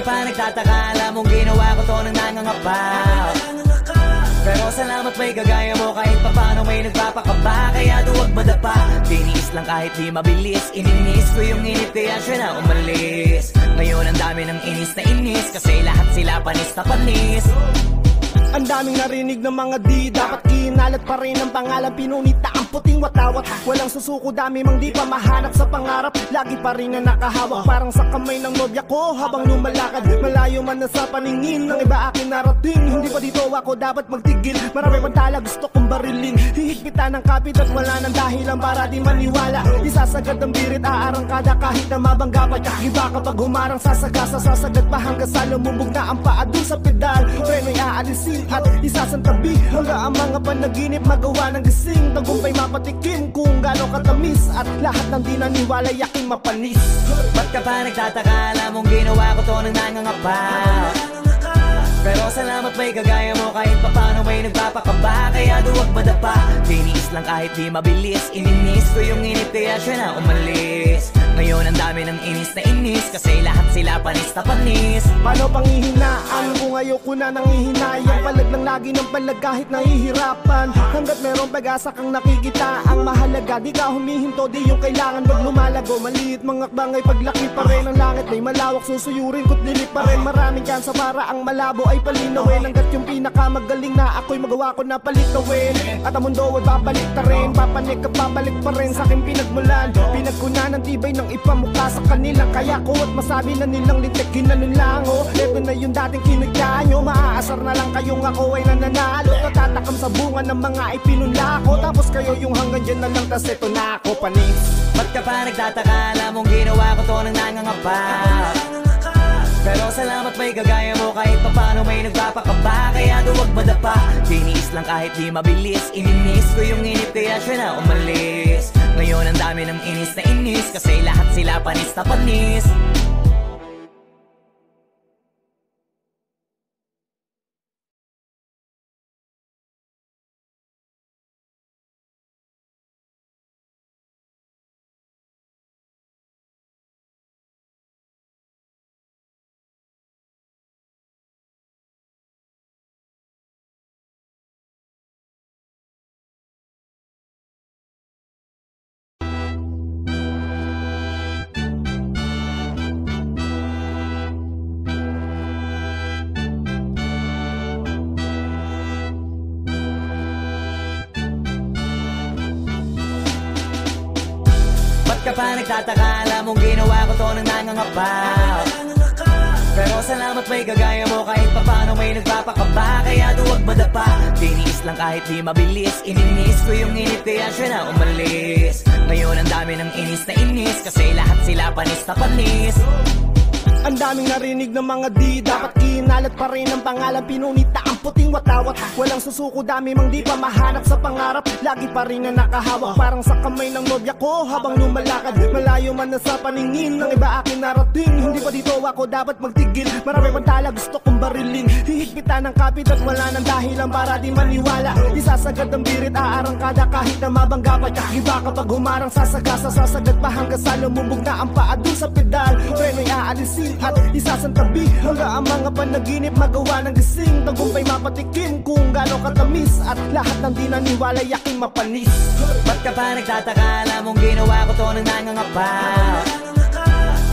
pa nagtataka, alam mong ginawa ko to nang nangangapa. Pero salamat may kagaya mo, kahit papano may nagpapakaba. Kaya duwag madapa, tiniis lang kahit di mabilis. Ininis ko yung inip kaya siya na umalis. Ngayon ang dami ng inis na inis, kasi lahat sila panis na panis. Ang daming narinig ng mga di dapat kinalat pa rin ang pangalan. Pinunita ang puting watawat, walang susuko, dami mang di pa mahanap sa pangarap. Lagi pa rin na nakahawak, parang sa kamay ng nobya ko habang lumalakad. Malayo man na sa paningin ng iba akin narating. Hindi pa dito ako dapat magtigil, marami pang tala gusto kong barilin. Hihigpitan ng kapit at wala ng dahilan para di maniwala. Isasagad ang birit, aarangkada kahit na mabangga pa. Iba kapag humarang sasagasa, sasagad pa hanggang sa lumubog na ang paa dun sa pedal. Preno'y aalisin at isasantabi hanggang ang mga panaginip magawa ng gising. Tagumpay mapatikim kung gano'ng katamis, at lahat ng di naniwala yaking mapanis. Ba't ka pa nagtataka, alam mong ginawa ko to nang nangangapa. Pero salamat may kagaya mo, kahit papano may nagpapakaba. Kaya duwag madapa, tiniis lang kahit di mabilis. Ininis ko yung inip kaya siya na umalis. Ngayon ang dami ng inis na inis, kasi lahat sila panis na panis. Paano panghihinaan kung ayoko na nangihinayang? Palag lang lagi ng palag kahit nahihirapan. Hanggat merong pag-asa kang nakikita, ang mahalaga di ka humihinto, di yung kailangan wag lumalago. Maliit mga akbang ay paglaki pa rin ang langit, may malawak susuyurin ko't dilik pa rin. Maraming kansa para ang malabo ay palinawin. Hanggat yung pinakamagaling na ako'y magawa ko na palitawin. At ang mundo ay babalik ta rin, papanik at babalik pa rin sa aking pinagmulan. Pinagkunan ng tibay ng ipamukha sa kanila, kaya ko at masabi na nilang lintik ginanunlango. Ito na yung dating kinagya nyo, maaasar na lang kayong ako ay nananalo. Natatakam sa bunga ng mga ipinunla ko, tapos kayo yung hanggang dyan na lang, tas ito na ako panis. Ba't ka pa nagtataka, alam mong ginawa ko to nang nangangapa. Pero salamat may kagaya mo, kahit papano may nagpapakaba. Kaya duwag madapa, tiniis lang kahit di mabilis. Ininis ko yung inip kaya siya na umalis. Ngayon ang dami ng inis na inis, kasi lahat sila panis na panis. Ba't ka pa nagtataka, alam mong ginawa ko to nang nangangapa. Pero salamat may kagaya mo, kahit papano may nagpapakaba. Kaya duwag madapa, tiniis lang kahit di mabilis. Ininis ko yung inip kaya siya na umalis. Ngayon ang dami ng inis na inis, kasi lahat sila panis na panis. Ang daming narinig ng mga di dapat kinalat pa rin ang pangalan. Pinunita ang puting watawat, walang susuko, dami mang di pa mahanap sa pangarap. Lagi pa rin na nakahawak, parang sa kamay ng nobya ko habang lumalakad. Malayo man na sa paningin ng iba akin narating. Hindi pa dito ako dapat magtigil, marami pang tala gusto kong barilin. Hihigpitan ng kapit at wala ng dahilan para di maniwala. Isasagad ang birit, aarangkada kahit na mabangga pa. Iba kapag humarang sasagasa, sasagad pa hanggang sa lumubog na ang paa dun sa pedal. Preno'y aalisin at isasantabi hanggang ang mga panaginip magawa ng gising. Tagumpay mapatikim kung gano'ng katamis, at lahat ng di naniwala yaking mapanis. Ba't ka pa nagtataka, alam mong ginawa ko to nang nangangapa.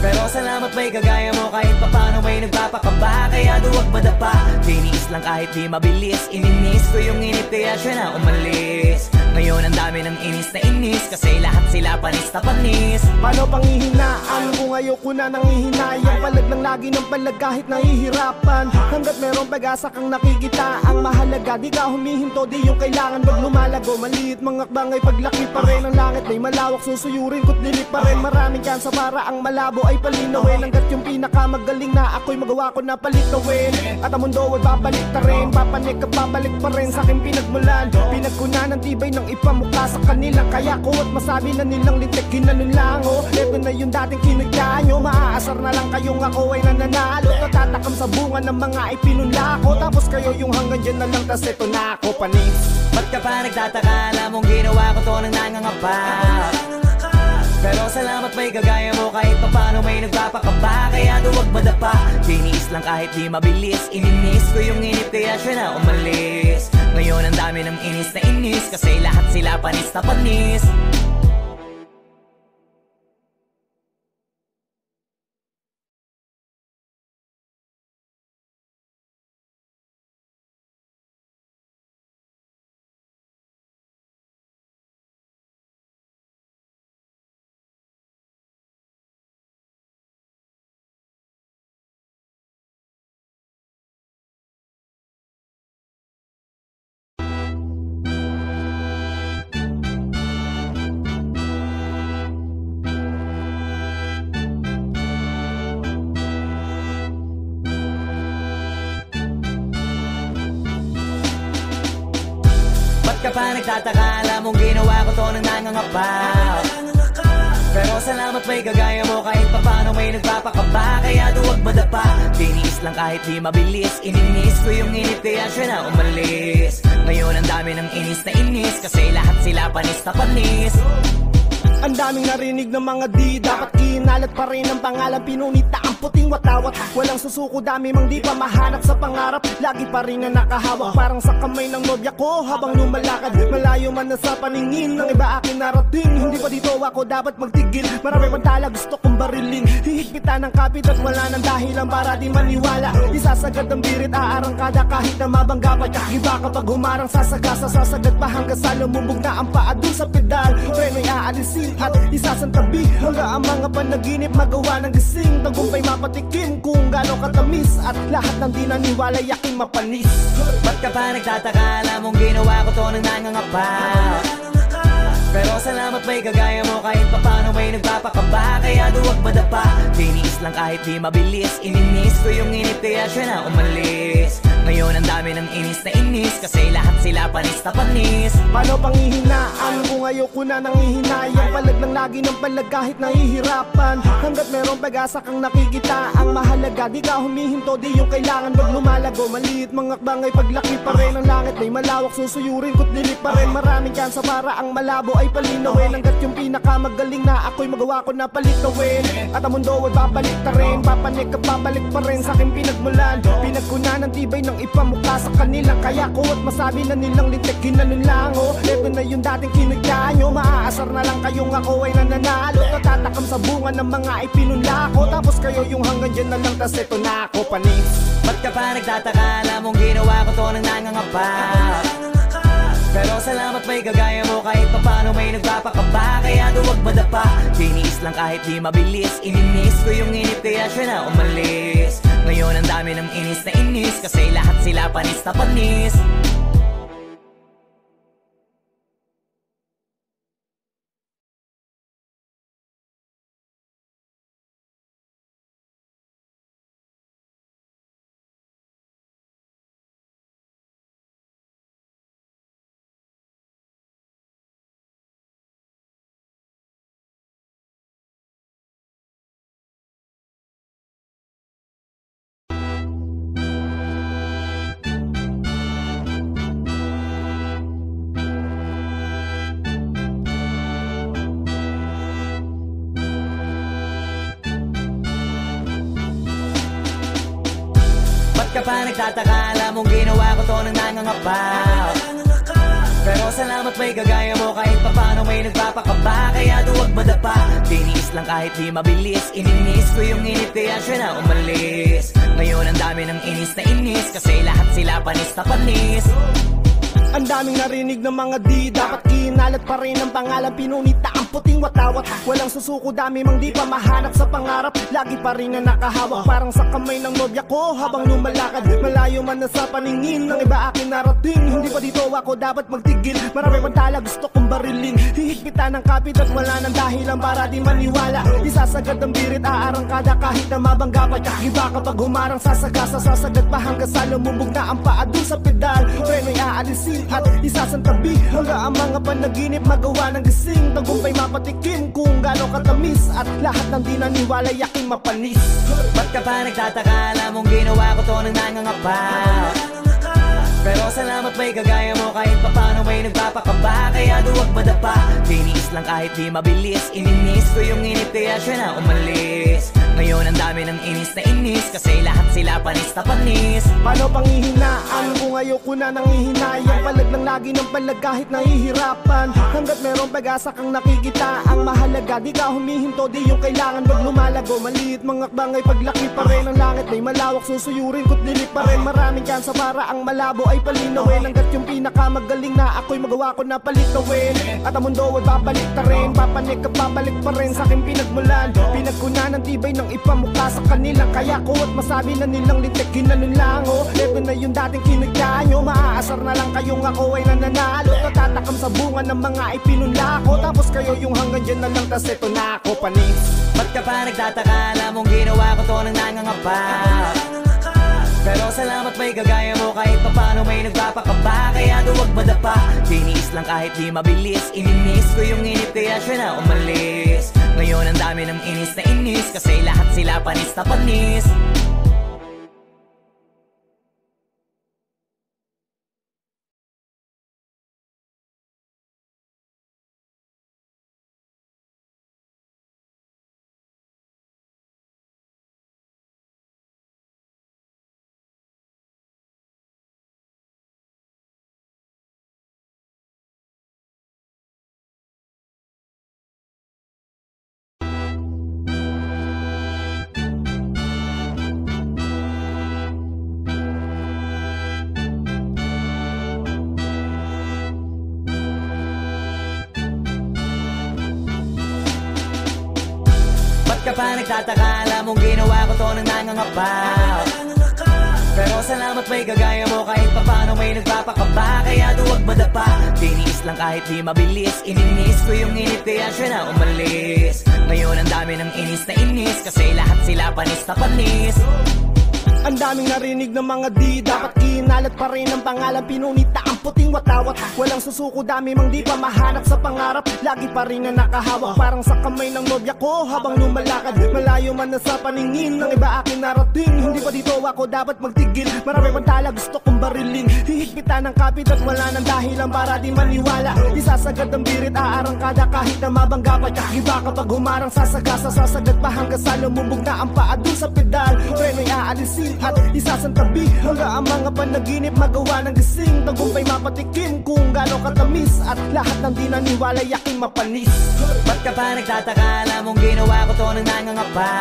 Pero salamat may kagaya mo, kahit papano may nagpapakaba. Kaya duwag madapa, tiniis lang kahit di mabilis. Ininis ko yung inip kaya siya na umalis. Ngayon ang dami ng inis na inis, kasi lahat sila panis na panis. Paano panghihinaan kung ayoko na nangihinayang? Palag lang lagi ng palag kahit nahihirapan. Hanggat merong pag-asa kang nakikita, ang mahalaga di ka humihinto, di yung kailangan wag lumalago. Maliit mga akbang ay paglaki pa rin ang langit, may malawak susuyurin ko't dilik pa rin. Maraming kansa para ang malabo ay palinawin. Hanggat yung pinakamagaling na ako'y magawa ko na palitawin. At ang mundo ay babalik ta rin, papanik at babalik pa rin sa aking pinagmulan. Pinagkunan ng tibay ng ipamukha sa kanila, kaya ko at masabi na nilang lintik ginanunlango. Ito na yung dating kinagya nyo, maaasar na lang kayong ako ay nananalo. Natatakam sa bunga ng mga ipinunla ko, tapos kayo yung hanggang dyan na lang, tas ito na ako panis. Ba't ka pa nagtataka, alam mong ginawa ko to nang nangangapa. Pero salamat may kagaya mo, kahit papano may nagpapakaba. Kaya duwag madapa. Tiniis lang kahit di mabilis, ininis ko yung inip kaya siya na umalis. Ngayon ang dami ng inis na inis, kasi lahat sila panis na panis. Ba't ka pa nagtataka? Alam mong ginawa ko to nang nangangapa. Pero salamat may kagaya mo, kahit papano may nagpapakaba. Kaya duwag madapa, tiniis lang kahit di mabilis. Ininis ko yung inip kaya siya na umalis. Ngayon ang dami ng inis na inis, kasi lahat sila panis na panis. Ang daming narinig ng mga di dapat kinalat pa rin ang pangalan. Pinunita ang puting watawat, walang susuko, dami mang di pa mahanap sa pangarap. Lagi pa rin na nakahawak, parang sa kamay ng nobya ko habang lumalakad. Malayo man na sa paningin ng iba akin narating. Hindi pa dito ako dapat magtigil, marami pang tala gusto kong barilin. Hihigpitan ng kapit at wala nang dahilan para di maniwala. Isasagad ang birit, aarangkada kahit na mabangga pa. Iba kapag humarang sasagasa, sasagad pa hanggang sa lumubog na ang paa dun sa pedal. Preno'y aalisin at isasantabi, hanggang ang mga panaginip magawa ng gising. Tagumpay mapatikim kung gaano katamis, at lahat ng di naniwala yaking mapanis. Ba't ka pa nagtataka? Alam mong ginawa ko to nang nangangapa. Pero salamat may kagaya mo, kahit papano may nagpapakaba. Kaya duwag madapa, tiniis lang kahit di mabilis. Ininis ko yung inip kaya siya na umalis. Ngayon ang dami ng inis na inis, kasi lahat sila panis na panis. Paano panghihinaan kung ayoko na nanghihinayang? Palag ng lagi ng palag kahit nahihirapan. Hanggat merong pag-asa kang nakikita, ang mahalaga di ka humihinto, di yung kailangan pag lumalago. Maliit mga akbang ay paglaki pa rin ang langit, may malawak susuyurin ko't dilig pa rin. Maraming kansa para ang malabo ay palinawin. Hanggat yung pinakamagaling na ako'y magawa ko na palitawin. At ang mundo ay babalik ta rin, papanik at babalik pa rin sa aking pinagmulan. Pinagkunan ng tibay ng ipamukha sa kanila, kaya ko at masabi na nilang lintik ginanulango. Ito na yung dating kinagdaan nyo, maaasar na lang kayong ako ay nananalo. Natatakam sa bunga ng mga ipinunla ko, tapos kayo yung hanggang dyan na lang, tas eto na ako panis. Ba't ka pa nagtataka? Alam mong ginawa ko to nang nangangapa. Pero salamat may kagaya mo, kahit papano may nagpapakaba. Kaya duwag madapa, tiniis lang kahit di mabilis. Ininis ko yung inip kaya siya na umalis. Ngayon ang dami ng inis na inis, kasi lahat sila panis na panis. Ba't ka pa nagtataka? Alam mong ginawa ko to nang nangangapa. Pero salamat may kagaya mo, kahit papano may nagpapakaba. Kaya duwag madapa, tiniis lang kahit di mabilis. Ininis ko yung inip kaya siya na umalis. Ngayon ang dami ng inis na inis, kasi lahat sila panis na panis. Ang daming narinig ng mga di dapat kinalat pa rin ang pangalan. Pinunita ang puting watawat, walang susuko, dami mang di pa mahanap sa pangarap. Lagi pa rin na nakahawak, parang sa kamay ng nobya ko habang lumalakad. Malayo man na sa paningin ng iba akin narating. Hindi pa dito ako dapat magtigil, marami pang tala gusto kong barilin. Hihigpitan ng kapit at wala nang dahilan para di maniwala. Isasagad ang birit, aarangkada kahit na mabangga pa. Iba kapag humarang sasagasa, sasagad pa hanggang sa lumubog na ang paa dun sa pedal. Preno'y aalisin at isasantabi, hanggang ang mga panaginip magawa ng gising. Tagumpay mapatikim kung gaano katamis, at lahat ng di naniwala yaking mapanis. Ba't ka pa nagtataka? Alam mong ginawa ko to nang nangangapa. Pero salamat may kagaya mo, kahit papano may nagpapakaba. Kaya duwag madapa, tiniis lang kahit di mabilis. Ininis ko yung inip kaya siya na umalis. Ngayon ang dami ng inis na inis, kasi lahat sila panis na panis. Paano panghihinaan kung ayoko na nangihinayang? Palag lang lagi ng palag kahit nahihirapan. Hanggat merong pag-asa kang nakikita, ang mahalaga di ka humihinto, di yung kailangan wag lumalago. Maliit mga akbang ay paglaki pa rin. Ang langit ay malawak, susuyurin ko't dilig pa rin. Maraming tsansa para ang malabo ay palinawin. Hanggat yung pinakamagaling na ako'y magawa ko na palitawin. At ang mundo ay babalik ta rin, papanik at babalik pa rin sa aking pinagmulan. Pinagkuna ng tibay ng ipamukha sa kanila, kaya ko at masabi na nilang lintik kinanulango. Ito na yung dating kinagya nyo, maaasar na lang kayong ako ay nananalo. Natatakam sa bunga ng mga ipinunla ko, tapos kayo yung hanggang dyan na lang, tas ito na ako panis. Ba't ka pa nagtataka? Alam mong ginawa ko to nang nangangapa. Pero salamat may kagaya mo, kahit papano may nagpapakaba. Kaya duwag madapa, tiniis lang kahit di mabilis. Ininis ko yung inip kaya siya na umalis. Ngayon ang dami ng inis na inis, kasi lahat sila panis na panis. Ba't ka pa nagtataka? Alam mong ginawa ko to nang nangangapa. Pero salamat may kagaya mo, kahit papano may nagpapakaba. Kaya duwag madapa, tiniis lang kahit di mabilis. Ininis ko yung inip kaya siya na umalis. Ngayon ang dami ng inis na inis, kasi lahat sila panis na panis. Ang daming narinig ng mga di, dapat kinalat pa rin ang pangalan. Pinunita ang puting watawat, walang susuko, dami mang di pa mahanap sa pangarap. Lagi pa rin na nakahawak, parang sa kamay ng nobya ko habang lumalakad. Malayo man na sa paningin ng iba akin narating, hindi pa dito ako dapat magtigil. Marami pang tala gusto kong barilin, hihigpitan ng kapit at wala nang dahilan para di maniwala. Isasagad ang birit, aarangkada kahit na mabangga pa. Iba kapag humarang sasagasa, sasagad pa hanggang sa lumubog na ang paa dun sa pedal. Preno'y aalisin at isasantabi, hanggang ang mga panaginip magawa ng gising. Tagumpay mapatikim kung gaano katamis, at lahat ng di naniwala yaking mapanis. Ba't ka pa nagtataka? Alam mong ginawa ko to nang nangangapa.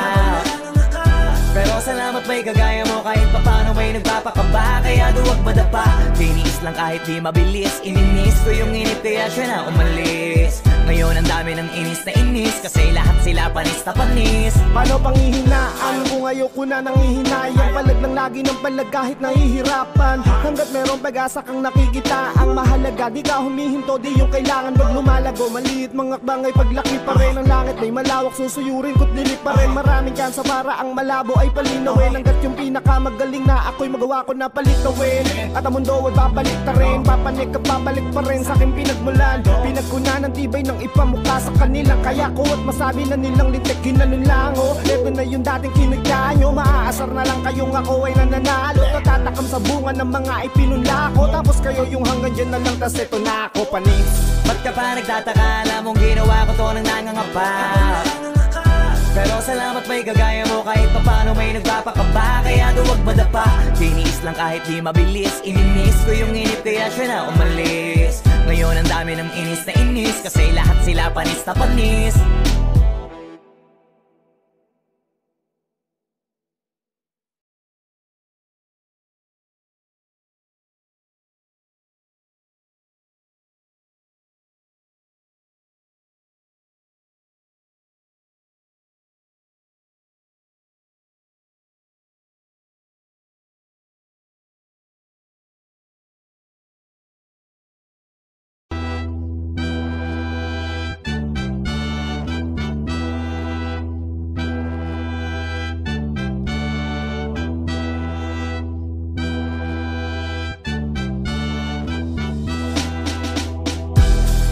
Pero salamat may kagaya mo, kahit papano may nagpapakaba. Kaya duwag madapa, tiniis lang kahit di mabilis. Ininis ko yung inip kaya siya na umalis. Ngayon ang dami ng inis na inis, kasi lahat sila panis na panis. Paano panghihinaan kung ayoko na nangihinayang? Palag lang lagi ng palag kahit nahihirapan. Hanggat merong pag-asa kang nakikita, ang mahalaga di ka humihinto, di yung kailangan wag lumalago. Maliit mga akbang ay paglaki pa rin. Ang langit ay malawak, susuyurin ko't dilig pa rin. Maraming tsansa para ang malabo ay palinawin. Hanggat yung pinakamagaling na ako'y magawa ko na palitawin. At ang mundo ay babalik ta rin, papanik at babalik pa rin sa aking pinagmulan. Pinagkuna ng tibay ng ipamukha sa kanila, kaya ko at masabi na nilang lintik kinanulango. Ito na yung dating kinagya nyo, maaasar na lang kayong ako ay nananalo. Natatakam sa bunga ng mga ipinunla ko, tapos kayo yung hanggang dyan na lang, tas ito na ako panis. Ba't ka pa nagtataka? Alam mong ginawa ko to nang nangangapa. Pero salamat may kagaya mo, kahit papano may nagpapakaba. Kaya duwag madapa, tiniis lang kahit di mabilis. Ininis ko yung inip kaya siya na umalis. Ngayon ang dami ng inis na inis, kasi lahat sila panis na panis.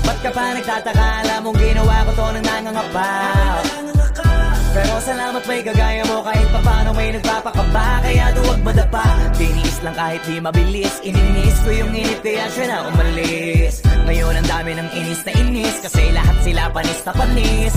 Ba't ka pa nagtataka? Alam mong ginawa ko to nang nangangapa. Pero salamat may kagaya mo, kahit papano may nagpapakaba. Kaya duwag madapa, tiniis lang kahit di mabilis. Ininis ko yung inip kaya siya na umalis. Ngayon ang dami ng inis na inis, kasi lahat sila panis na panis.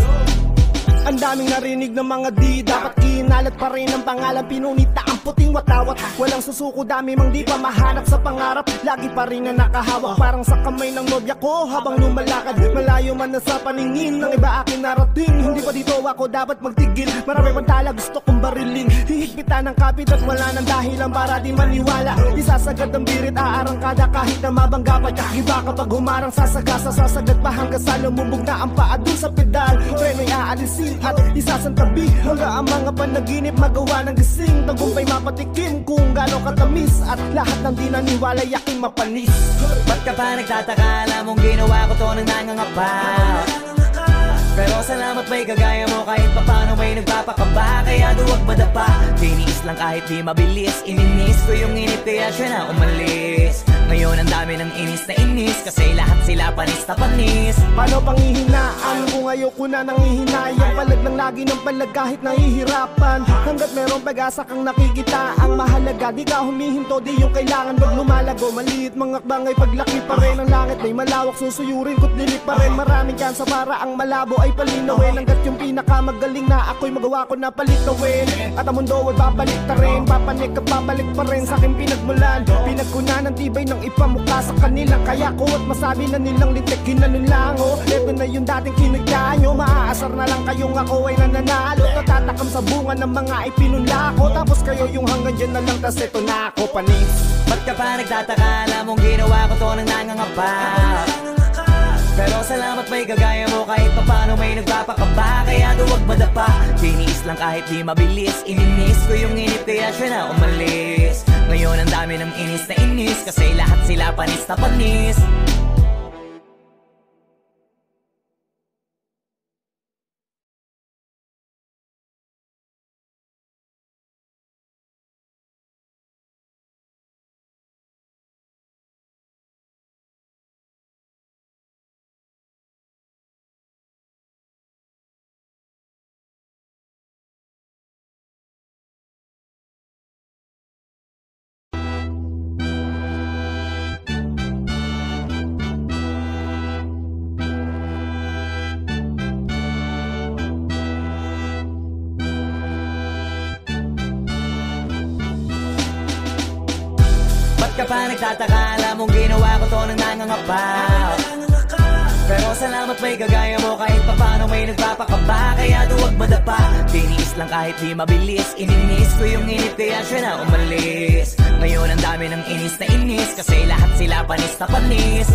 Ang daming narinig ng mga di dapat kinalat pa rin ang pangalan. Pinunita ang puting watawat, walang susuko, dami mang di pa mahanap sa pangarap. Lagi pa rin na nakahawak parang sa kamay ng nobya ko habang lumalakad. Malayo man na sa paningin ng iba akin narating. Hindi pa dito ako dapat magtigil, marami pang tala gusto kong barilin. Hihigpitan ng kapit at wala nang dahilan para di maniwala. Isasagad ang birit, aarangkada kahit na mabangga pa. Iba kapag humarang sasagasa, sasagad pa hanggang sa lumubog na ang paa dun sa pedal. Preno'y aalisin at isasantabi hanggang ang mga panaginip magawa ng gising. Tagumpay mapatikim kung gaano katamis at lahat ng di naniwala yaking mapanis. Ba't ka pa nagtataka? Alam mong ginawa ko to nang nangangapa. Pero salamat may kagaya mo kahit papano may nagpapakaba. Kaya duwag madapa, tiniis lang kahit di mabilis. Ininis ko yung init kaya siya na umalis. Ngayon ang dami ng inis na inis kasi lahat sila panis na panis. Paano panghihinaan kung ayoko na nangihinayang? Palag lang lagi ng palag kahit nahihirapan. Hanggat merong pag-asa kang nakikita ang mahalaga, di ka humihinto, di yung kailangan wag lumalago. Maliit mga akbang ay paglaki pa rin ang langit ay malawak, susuyurin ko't dilig pa rin. Maraming kansa para ang malabo ay palinawin. Hanggat yung pinakamagaling na ako'y magawa ko na palitawin. At ang mundo ay babalik ta rin, papanik at babalik pa rin sa aking pinagmulan. Pinagkunan ng tibay ng ipamukha sa kanila, kaya ko at masabi na nilang lintik ginanunlango. Ito na yung dating kinagdaan nyo, maaasar na lang kayong ako ay nananalo. Tatatakam sa bunga ng mga ipinunla ko, tapos kayo yung hanggang dyan na lang, tas ito na ako panis. Ba't ka pa nagtataka? Alam mong ginawa ko to nang nangangapa. Pero salamat may kagaya mo kahit papano may nagpapakaba. Kaya duwag madapa, tiniis lang kahit di mabilis. Ininis ko yung init kaya siya na umalis. Ngayon ang dami ng inis na inis kasi lahat sila panis na panis. Ba't ka pa nagtataka? Alam mong ginawa ko to nang nangangapa. Pero salamat may kagaya mo kahit papano may nagpapakaba. Kaya duwag madapa, tiniis lang kahit di mabilis. Ininis ko yung init kaya siya na umalis. Ngayon ang dami ng inis na inis kasi lahat sila panis na panis.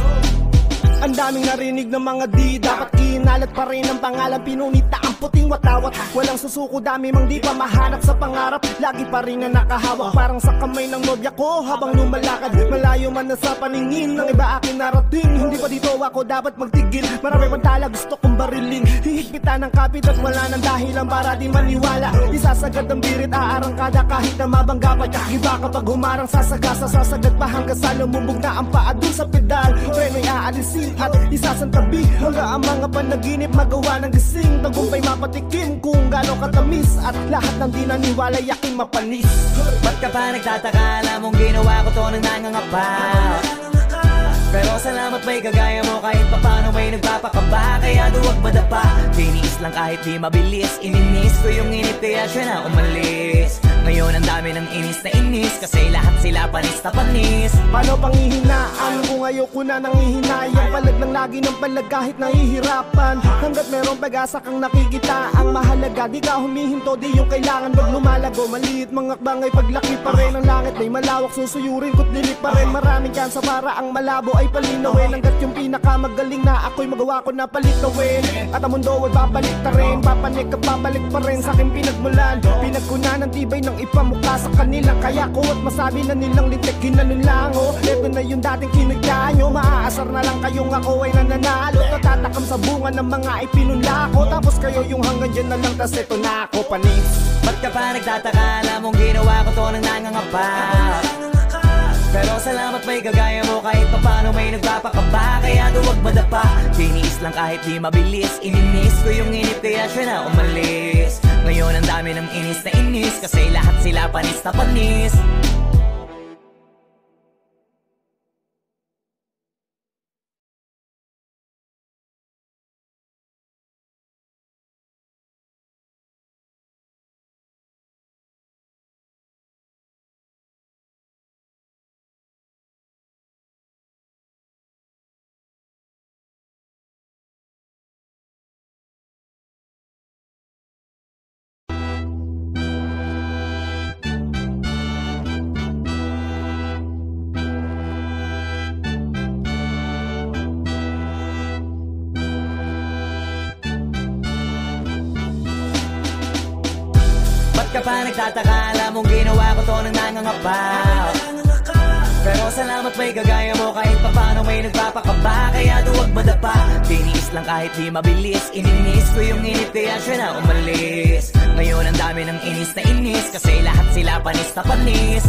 Ang daming narinig ng mga di dapat kinalat pa rin ang pangalan. Pinunita ang puting watawat, walang susuko, dami mang di pa mahanap sa pangarap. Lagi pa rin na nakahawak parang sa kamay ng nobya ko habang lumalakad. Malayo man na sa paningin ng iba akin narating. Hindi pa dito ako dapat magtigil, marami pang tala gusto kong barilin. Hihigpitan ng kapit at wala nang dahilan para di maniwala. Isasagad ang birit, aarangkada kahit na mabangga pa. Iba kapag humarang sasagasa, sasagad pa hanggang sa lumubog na ang paa dun sa pedal. Preno'y aalisin at isasantabi hanggang ang mga panaginip magawa ng gising. Tagumpay mapatikim kung gaano katamis at lahat ng di naniwala yaking mapanis. Ba't ka pa nagtataka? Alam mong ginawa ko to nang nangangapa. Pero salamat may kagaya mo kahit papano may nagpapakaba. Kaya duwag madapa, tiniis lang kahit di mabilis. Ininis ko yung init kaya siya na umalis. Ngayon ang dami ng inis na inis kasi lahat sila panis na panis. Paano panghihinaan kung ayoko na nangihinayang? Palag lang lagi ng palag kahit nahihirapan. Hanggat merong pag-asa kang nakikita ang mahalaga, di ka humihinto, di yung kailangan wag lumalago. Maliit mga akbang ay paglaki pa rin ang langit ay malawak, susuyurin ko't dilig pa rin. Maraming kansa para ang malabo ay palinawin. Hanggat yung pinakamagaling na ako'y magawa ko na palitawin. At ang mundo ay babalik ta rin, papanik at babalik pa rin sa aking pinagmulan. Pinagkunan ng tibay ng ipamukha sa kanila, kaya ko at masabi na nilang lintik ginanunlango. Ito na yung dating kinagdaan nyo, maaasar na lang kayong ako ay nananalo. Tatatakam sa bunga ng mga ipinunla ko, tapos kayo yung hanggang dyan na lang, tas ito na ako panis. Ba't ka pa nagtataka? Alam mong ginawa ko to nang nangangapa. Pero salamat may kagaya mo kahit papano may nagpapakaba. Kaya duwag madapa, tiniis lang kahit di mabilis. Ininis ko yung init kaya siya na umalis. Ngayon ang dami ng inis na inis kasi lahat sila panis na panis. pa nagtataka, alam mong ginawa ko to nang nangangapa. Pero salamat may kagaya mo, kahit papano may nagpapakaba. Kaya duwag madapa, tiniis lang kahit di mabilis. Ininis ko yung init kaya siya na umalis. Ngayon ang dami ng inis na inis, kasi lahat sila panis na panis.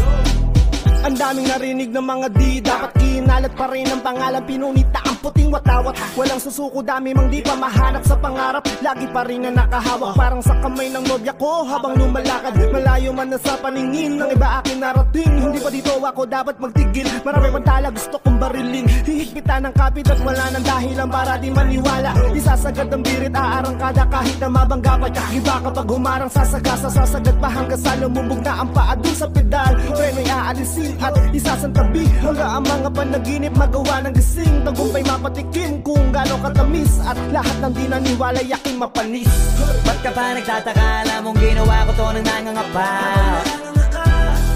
Ang daming narinig ng mga di dapat kinalat pa rin ang pangalan, pinunita ang puting watawat. Walang susuko, dami mang di pa mahanap sa pangarap. Lagi pa rin na nakahawak, parang sa kamay ng nobya ko habang lumalakad. Malayo man na sa paningin ng iba akin narating. Hindi pa dito ako dapat magtigil, marami pang tala gusto kong barilin. Hihigpitan ng kapit at wala nang dahilan para di maniwala. Isasagad ang birit, aarangkada kahit na mabangga pa. Iba kapag humarang sasagasa, sasagad pa hanggang sa lumubog na ang paa dun sa pedal. Preno'y aalisin at isasantabi hanggang ang mga panaginip magawa ng gising. Tagumpay mapatikim kung gaano katamis, at lahat ng di naniwala yaking mapanis. Ba't ka pa nagtataka, alam mong ginawa ko to nang nangangapa.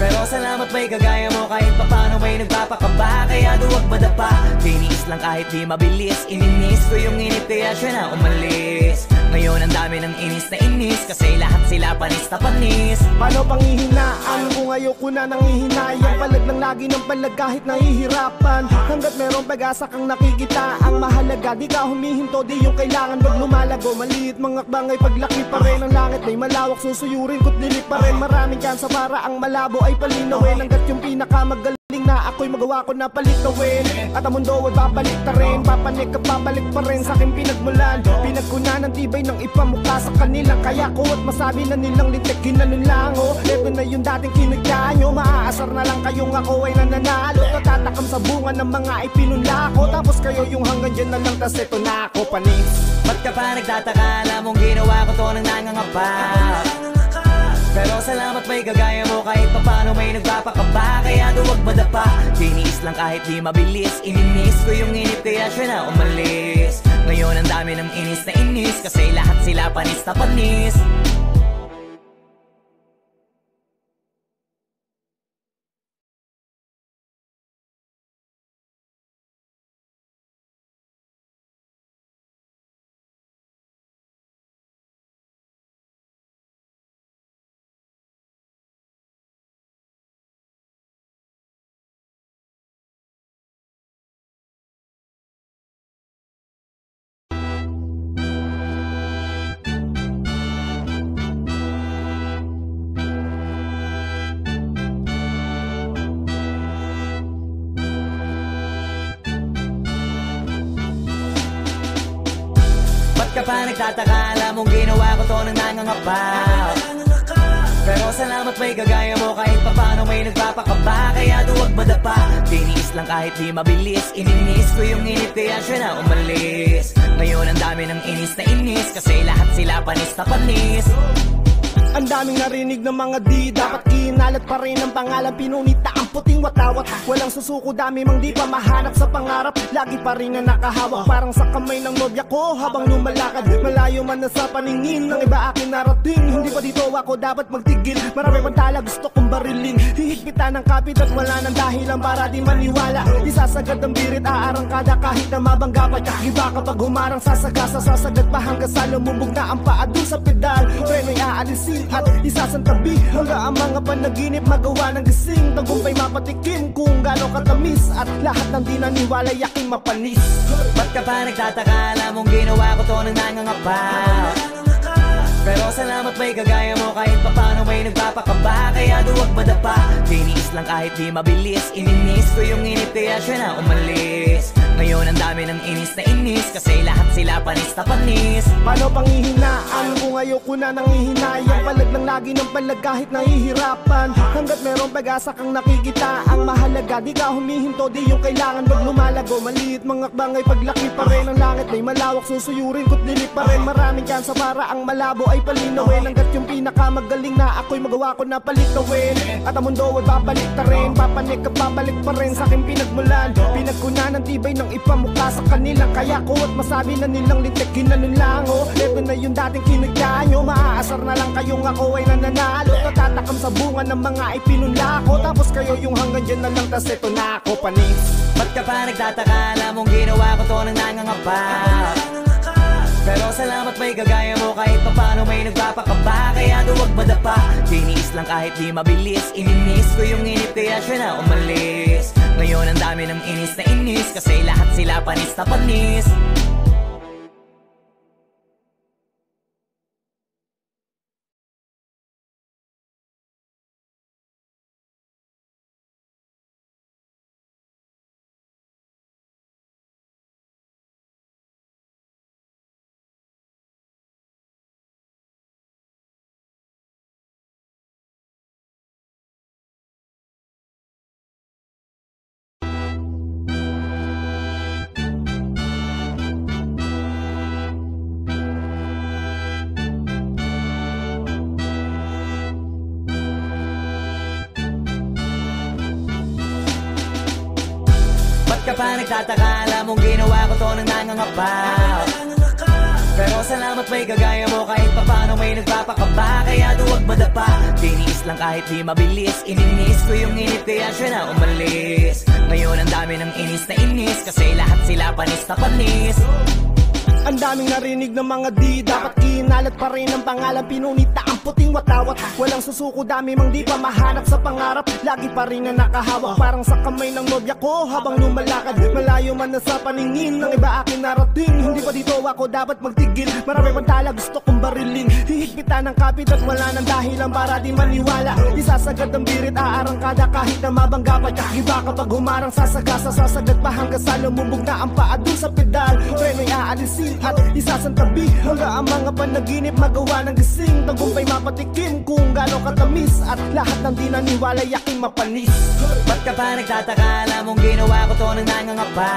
Pero salamat may kagaya mo, kahit papano may nagpapakaba. Kaya duwag madapa, tiniis lang kahit di mabilis. Ininis ko yung init kaya siya na umalis. Ngayon ang dami ng inis na inis, kasi lahat sila panis na panis. Paano panghihinaan kung ayoko na nangihinayang? Palag lang lagi ng palag kahit nahihirapan. Hanggat merong pag-asa kang nakikita, ang mahalaga di ka humihinto, di yung kailangan wag lumalago. Maliit mga akbang ay paglaki pa rin ang langit ay malawak, susuyurin ko't dilik pa rin. Maraming kansa para ang malabo ay palinawin. Hanggat yung pinakamagaling na ako'y magawa ko na palitawin, at ang mundo ay babalik ta rin. Papanik at babalik pa rin sa aking pinagmulan. Pinagkunan ng tibay ng ipamukha sa kanila, kaya ko at masabi na nilang lintik ginanunlango. Ito na yung dating kinagdaan nyo, maaasar na lang kayong ako ay nananalo. Natatakam sa bunga ng mga ipinunla ko, tapos kayo yung hanggang dyan na lang, tas ito na ako panis. Ba't ka pa nagtataka, alam mong ginawa ko to nang nangangapa. Pero salamat may kagaya mo, kahit papano may nagpapakaba. Kaya duwag madapa, tiniis lang kahit di mabilis. Ininis ko yung init kaya siya na umalis. Ngayon ang dami ng inis na inis, kasi lahat sila panis na panis. Ka pa nagtataka, alam mong ginawa ko to nang nangangapa. Pero salamat may kagaya mo, kahit papano may nagpapakaba. Kaya duwag madapa, tiniis lang kahit di mabilis. Ininis ko yung init kaya siya na umalis. Ngayon ang dami ng inis na inis, kasi lahat sila panis na panis. Ang daming narinig ng mga di dapat kinalat pa rin ang pangalan, pinunita ang puting watawat. Walang susuko, dami mang di pa mahanap sa pangarap. Lagi pa rin na nakahawak, parang sa kamay ng nobya ko habang lumalakad. Malayo man na sa paningin ng iba akin narating. Hindi pa dito ako dapat magtigil, marami pang tala gusto kong barilin. Hihigpitan ng kapit at wala nang dahilan para di maniwala. Isasagad ang birit, aarangkada kahit na mabangga pa. Iba kapag humarang sasagasa, sasagad pa hanggang sa lumubog na ang paa dun sa pedal. Preno'y aalisin at isasantabi hanggang ang mga panaginip magawa ng gising. Tagumpay mapatikim kung gaano katamis, at lahat ng di naniwala yaking mapanis. Ba't ka pa nagtataka, alam mong ginawa ko to nang nangangapa. Pero salamat may kagaya mo, kahit papano may nagpapakaba. Kaya duwag madapa, tiniis lang kahit di mabilis. Ininis ko yung init kaya siya na umalis. Ngayon ang dami ng inis na inis, kasi lahat sila panis na panis. Paano panghihinaan kung ayoko na nangihinayang? Palag lang lagi ng palag kahit nahihirapan. Hanggat merong pag-asa kang nakikita, ang mahalaga di ka humihinto, di yung kailangan wag lumalago. Maliit mga akbang ay paglaki pa rin ang langit ay malawak, susuyurin ko't dilik pa rin. Maraming kansa para ang malabo ay palinawin. Hanggat yung pinakamagaling na ako'y magawa ko na palitawin, at ang mundo ay babalik ta rin. Papanik at babalik pa rin sa aking pinagmulan. Pinagkunan ng tibay ng ipamukha sa kanila, kaya ko at masabi na nilang lintik ginanunlango. Ito na yung dating kinagdaan nyo, maaasar na lang kayong ako ay nananalo. Natatakam sa bunga ng mga ipinunla ko, tapos kayo yung hanggang dyan na lang, tas ito na ako panis. Ba't ka pa nagtataka, alam mong ginawa ko to nang nangangapa. Pero salamat may kagaya mo kahit papano may nagpapakaba. Kaya duwag madapa, tiniis lang kahit di mabilis. Ininis ko yung inip kaya siya na umalis. Ngayon ang dami ng inis na inis, kasi lahat sila panis na panis. Ba't ka pa nagtataka? Alam mong ginawa ko to nang nangangapa. Pero salamat may kagaya mo kahit papano may nagpapakaba. Kaya duwag madapa, tiniis lang kahit di mabilis. Ininis ko yung inip kaya siya na umalis. Ngayon ang dami ng inis na inis, kasi lahat sila panis na panis. Ang daming narinig ng mga di dapat kinalat pa rin ang pangalan. Pinunita ang puting watawat, walang susuko, dami mang di pa mahanap sa pangarap. Lagi pa rin na nakahawak parang sa kamay ng nobya ko habang lumalakad. Malayo man na sa paningin ng iba akin narating. Hindi pa dito ako dapat magtigil, marami pang tala gusto kong barilin. Hihigpitan ng kapit at wala nang dahilan para di maniwala. Isasagad ang birit, aarangkada kahit na mabangga pa. Iba kapag humarang sasagasa, sasagad pa hanggang sa lumubog na ang paa dun sa pedal. Preno'y aalisin at isasantabi hanggang ang mga panaginip magawa ng gising. Tagumpay mapatikim kung gaano katamis, at lahat ng di naniwala yaking mapanis. Ba't ka pa nagtataka? Alam mong ginawa ko to nang nangangapa.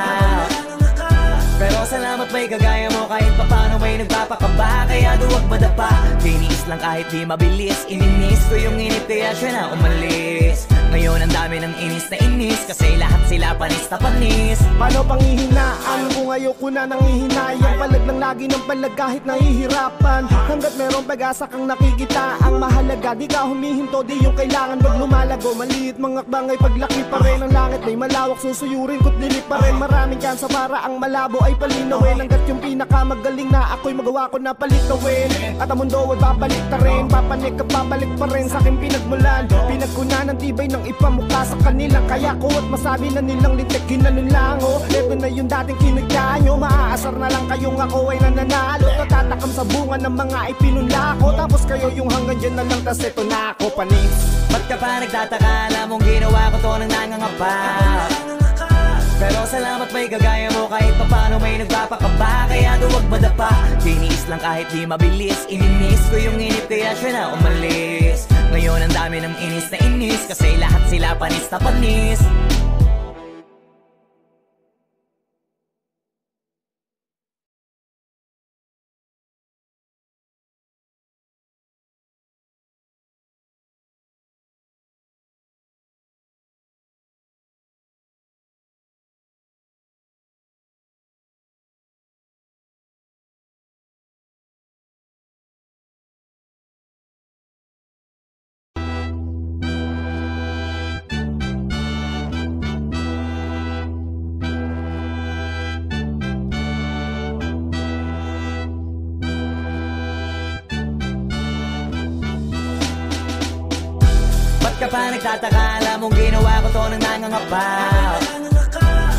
Pero salamat may kagaya mo kahit papano may nagpapakaba. Kaya duwag madapa, tiniis lang kahit di mabilis. Ininis ko yung inip kaya siya na umalis. Ngayon ang dami ng inis na inis, kasi lahat sila panis na panis. Paano panghihinaan kung ayoko na nangihinayang? Palag ng lagi ng palag kahit nahihirapan. Hanggat merong pag-asa kang nakikita, ang mahalaga di ka humihinto, di yung kailangan wag lumalago. Maliit mga akbang ay paglaki pa rin ang langit, may malawak susuyurin ko't dilit pa rin. Maraming kansa para ang malabo ay palinawin. Hanggat yung pinakamagaling na ako'y magawa ko na palitawin. At ang mundo ay babalik ta rin, papanik at babalik pa rin sa aking pinagmulan. Pinagkunan ng tibay ng ipamukha sa kanila, kaya ko at masabi na nilang lintik kinanulango. Ito na yung dating kinagya nyo, maaasar na lang kayong ako ay nananalo. Natatakam sa bunga ng mga ipinula ko, tapos kayo yung hanggang dyan na lang, tas ito na ako panis. Ba't ka pa nagtataka? Alam mong ginawa ko to nang nangangapa. Pero salamat may kagaya mo kahit papano may nagpapakaba. Kaya duwag madapa, tiniis lang kahit di mabilis. Ininis ko yung inip kaya siya na umalis. Ngayon ang dami ng inis na inis, kasi lahat sila panis na panis. Ba't ka pa nagtataka? Alam mong ginawa ko to nang nangangapa.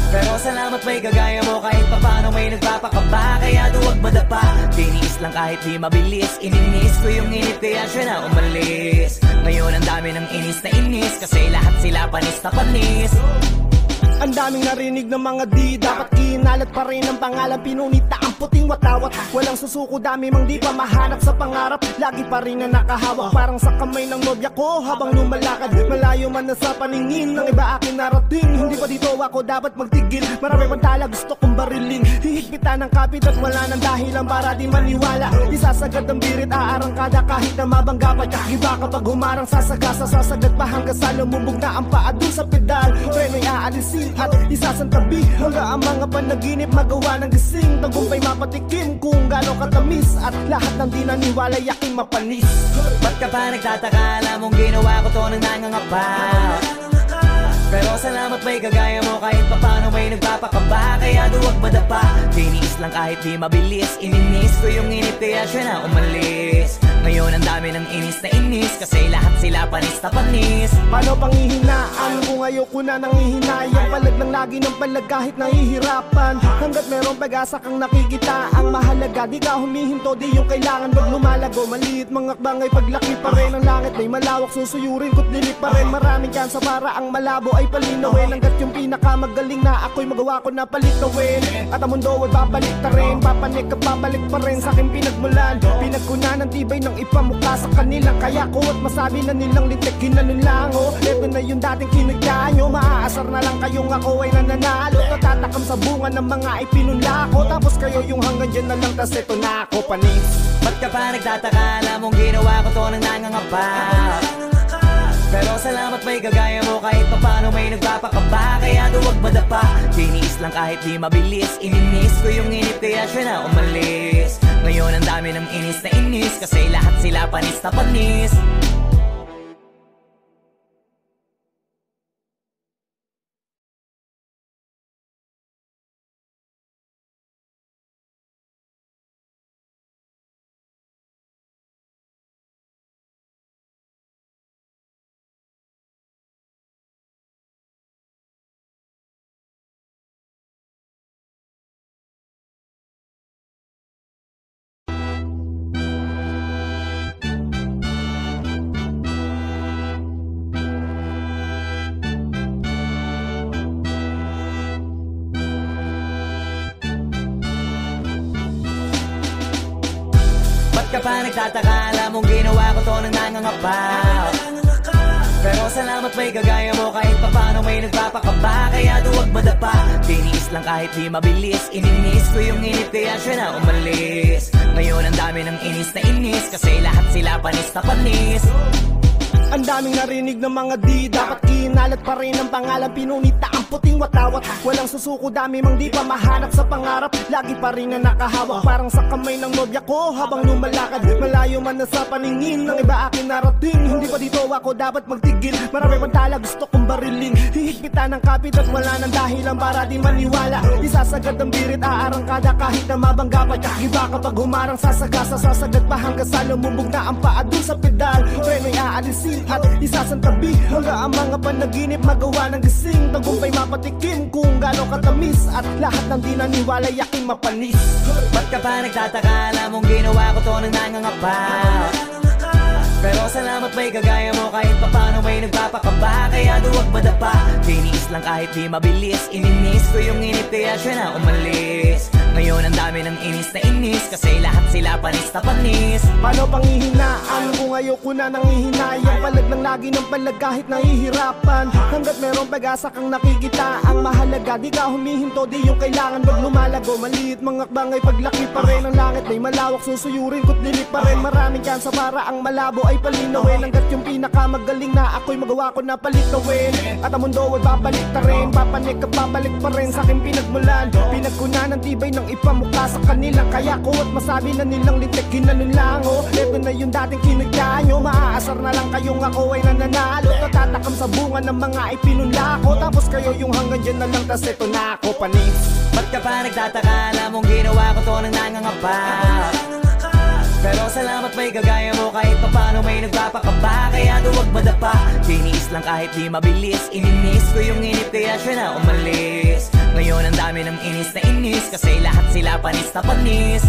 Pero salamat may kagaya mo kahit papano may nagpapakaba. Kaya duwag madapa, tiniis lang kahit di mabilis. Ininis ko yung inip kaya siya na umalis. Ngayon ang dami ng inis na inis, kasi lahat sila panis na panis. Ang daming narinig ng mga di dapat kinalat pa rin ang pangalan. Pinunita ang puting watawat, walang susuko, dami mang di pa mahanap sa pangarap. Lagi pa rin na nakahawak parang sa kamay ng nobya ko habang lumalakad. Malayo man na sa paningin ng iba akin narating. Hindi pa dito ako dapat magtigil, marami pang tala gusto kong barilin. Hihigpitan ng kapit at wala nang dahilan para di maniwala. Isasagad ang birit, aarangkada kahit na mabangga pa. Iba kapag humarang sasagasa, sasagad pa hanggang sa lumubog na ang paa dun sa pedal. Preno'y aalisin at isasantabi hanggang ang mga panaginip magawa ng gising. Tagumpay mapatikim kung gaano katamis, at lahat ng di naniwala yaking mapanis. Ba't ka pa nagtataka? Alam mong ginawa ko to nang nangangapa. Pero salamat may kagaya mo kahit papano may nagpapakaba, kaya duwag madapa. Tiniis lang kahit di mabilis, ininis ko yung init kaya siya na umalis. Ngayon ang dami ng inis na inis, kasi lahat sila panis na panis. Paano panghihinaan kung ayoko na nangihinayang? Palag lang lagi ng palag kahit nahihirapan. Hanggat merong pag-asa kang nakikita, ang mahalaga di ka humihinto, di yung kailangan wag lumalago. Maliit mga akbang ay paglaki pa rin ang langit ay malawak, susuyurin ko't dilig pa rin. Maraming tsansa para ang malabo ay palinawin. Hanggat yung pinakamagaling na ako'y magawa ko na palitawin. At ang mundo ay babalik ta rin, papanik at babalik pa rin sa aking pinagmulan. Pinagkunan ng tibay ng ipamukha sa kanila, kaya ko at masabi na nilang lintik ginanunlango. Ito na yung dating kinagdaan nyo, maaasar na lang kayong ako ay nananalo. Tatatakam sa bunga ng mga ipinunla ko, tapos kayo yung hanggang dyan na lang, tas ito na ako panis. Ba't ka pa nagtataka, alam mong ginawa ko to nang nangangapa. Pero salamat may kagaya mo, kahit papano may nagpapakaba, kaya duwag madapa. Tiniis lang kahit di mabilis, ininis ko yung init kaya siya na umalis. Ngayon ang dami ng inis na inis, kasi lahat sila panis na panis. Ba't ka pa nagtataka, alam mong ginawa ko to nang nangangapa. Pero salamat may kagaya mo, kahit papano may nagpapakaba, kaya duwag madapa. Tiniis lang kahit di mabilis, ininis ko yung init kaya siya na umalis. Ngayon ang dami ng inis na inis, kasi lahat sila panis na panis. Ang daming narinig ng mga di dapat kinalat pa rin ang pangalan, pinunita ang puting watawat. Walang susuko, dami mang di pa mahanap sa pangarap, lagi pa rin na nakahawak parang sa kamay ng nobya ko habang lumalakad. Malayo man na sa paningin ng iba akin narating, hindi pa dito ako dapat magtigil. Marami pang tala gusto kong barilin, hihigpitan ng kapit at wala nang dahilan para di maniwala. Isasagad ang birit, aarangkada kahit na mabangga pa. Iba kapag humarang sasagasa, sasagad pa hanggang sa lumubog na ang paa dun sa pedal. Preno'y aalisin at isasantabi, hanggang ang mga panaginip magawa ng gising. Tagumpay mapatikim kung gaano katamis, at lahat ng di naniwala yaking mapanis. Ba't ka pa nagtataka, alam mong ginawa ko to nang nangangapa. Pero salamat may kagaya mo, kahit papano may nagpapakaba, kaya duwag madapa. Tiniis lang kahit di mabilis, ininis ko yung init kaya siya na umalis. Ngayon ang dami ng inis na inis, kasi lahat sila panis na panis. Paano panghihinaan kung ayoko na nangihinayang? Palag lang lagi ng palag kahit nahihirapan. Hanggat merong pag-asa kang nakikita, ang mahalaga di ka humihinto, di yung kailangan wag lumalago. Maliit mga akbang ay paglaki pa rin ang langit ay malawak, susuyurin ko't dilig pa rin. Maraming tsansa para ang malabo ay palinawin. Hanggat yung pinakamagaling na ako'y magawa ko na palitawin. At ang mundo ay babalik ta rin, papanik at babalik pa rin sa aking pinagmulan. Pinagkunan ng tibay ng ipamukha sa kanila, kaya ko at masabi na nilang lintik ginanunlango. Ito na yung dating kinagdaan nyo, maaasar na lang kayong ako ay nananalo. Tatatakam sa bunga ng mga ipinunla ko, tapos kayo yung hanggang dyan na lang, tas ito na ako panis. Ba't ka pa nagtataka, alam mong ginawa ko to nang nangangapa. Pero salamat may kagaya mo, kahit papano may nagpapakaba, kaya duwag madapa. Tiniis lang kahit di mabilis, ininis ko yung init kaya siya na umalis. Ngayon ang dami ng inis na inis, kasi lahat sila panis na panis.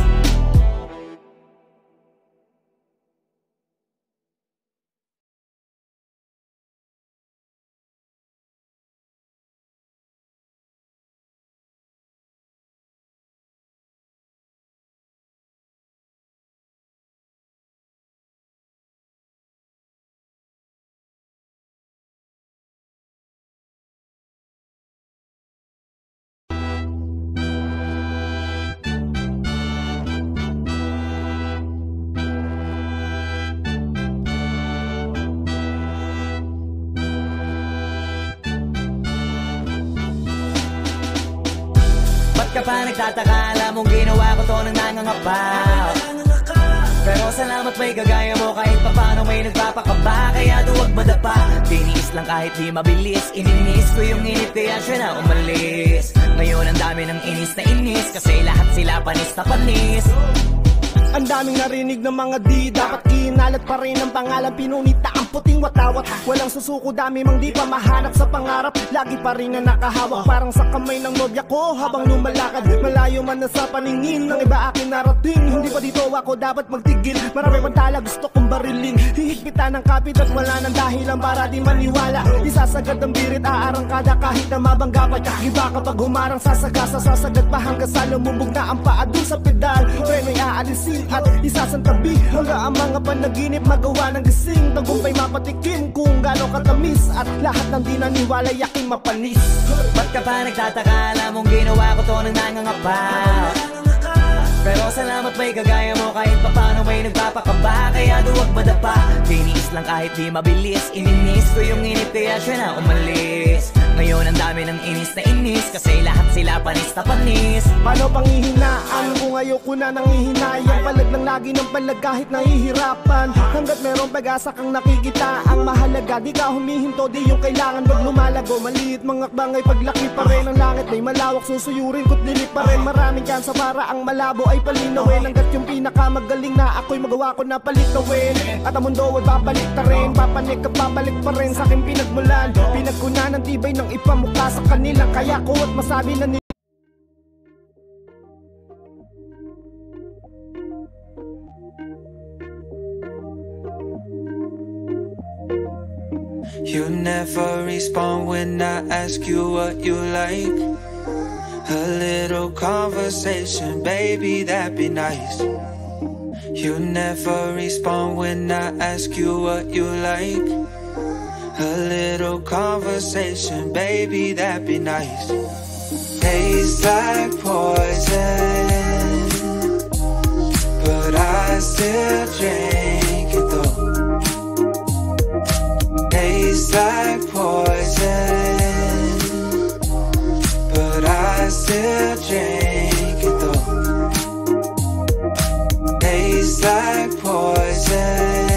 Ba't ka pa nagtataka, alam mong ginawa ko to nang nangangapa. Pero salamat may kagaya mo, kahit papano may nagpapakaba, kaya duwag madapa. Tiniis lang kahit di mabilis, ininis ko yung init kaya siya na umalis. Ngayon ang dami ng inis na inis, kasi lahat sila panis na panis. Ang daming narinig ng mga di dapat kinalat pa rin ang pangalan, pinunita ang puting watawat. Walang susuko, dami mang di pa mahanap sa pangarap. Lagi pa rin na nakahawak, parang sa kamay ng nobya ko habang lumalakad. Malayo man na sa paningin ng iba akin narating, hindi pa dito ako dapat magtigil. Marami pang tala gusto kong barilin, hihigpitan ng kapit at wala nang dahilan para di maniwala. Isasagad ang birit, aarangkada kahit na mabangga pa. Iba kapag humarang sasagasa, sasagad pa hanggang sa lumubog na ang paa dun sa pedal. Preno'y aalisin at isasantabi hanggang ang mga panaginip magawa ng gising. Tagumpay mapatikim kung gaano katamis, at lahat ng di naniwala yaking mapanis. Ba't ka pa nagtataka? Alam mong ginawa ko to nang nangangapa. Pero salamat may kagaya mo, kahit papano may nagpapakaba. Kaya duwag madapa, tiniis lang kahit di mabilis. Ininis ko yung inip kaya siya na umalis. Ngayon ang dami ng inis na inis, kasi lahat sila panis na panis. Paano panghihinaan kung ayoko na nangihinayang? Palag lang lagi ng palag kahit nahihirapan. Hanggat merong pag-asa kang nakikita, ang mahalaga di ka humihinto, di yung kailangan wag lumalago. Maliit mga akbang ay paglaki pa rin ang langit, may malawak susuyurin ko't dilit pa rin. Maraming kansa para ang malabo ay palinawin. Hanggat yung pinakamagaling na ako'y magawa ko na palitawin. At ang mundo ay babalik ta rin, papanik at babalik pa rin sa aking pinagmulan. Pinagkunan ng tibay ng ipamukha sa kanila, kaya ko at masabi na nila. You never respond when I ask you what you like. A little conversation, baby, that'd be nice. You never respond when I ask you what you like. A little conversation, baby, that'd be nice. Tastes like poison, but I still drink it though. Tastes like poison, but I still drink it though. Tastes like poison,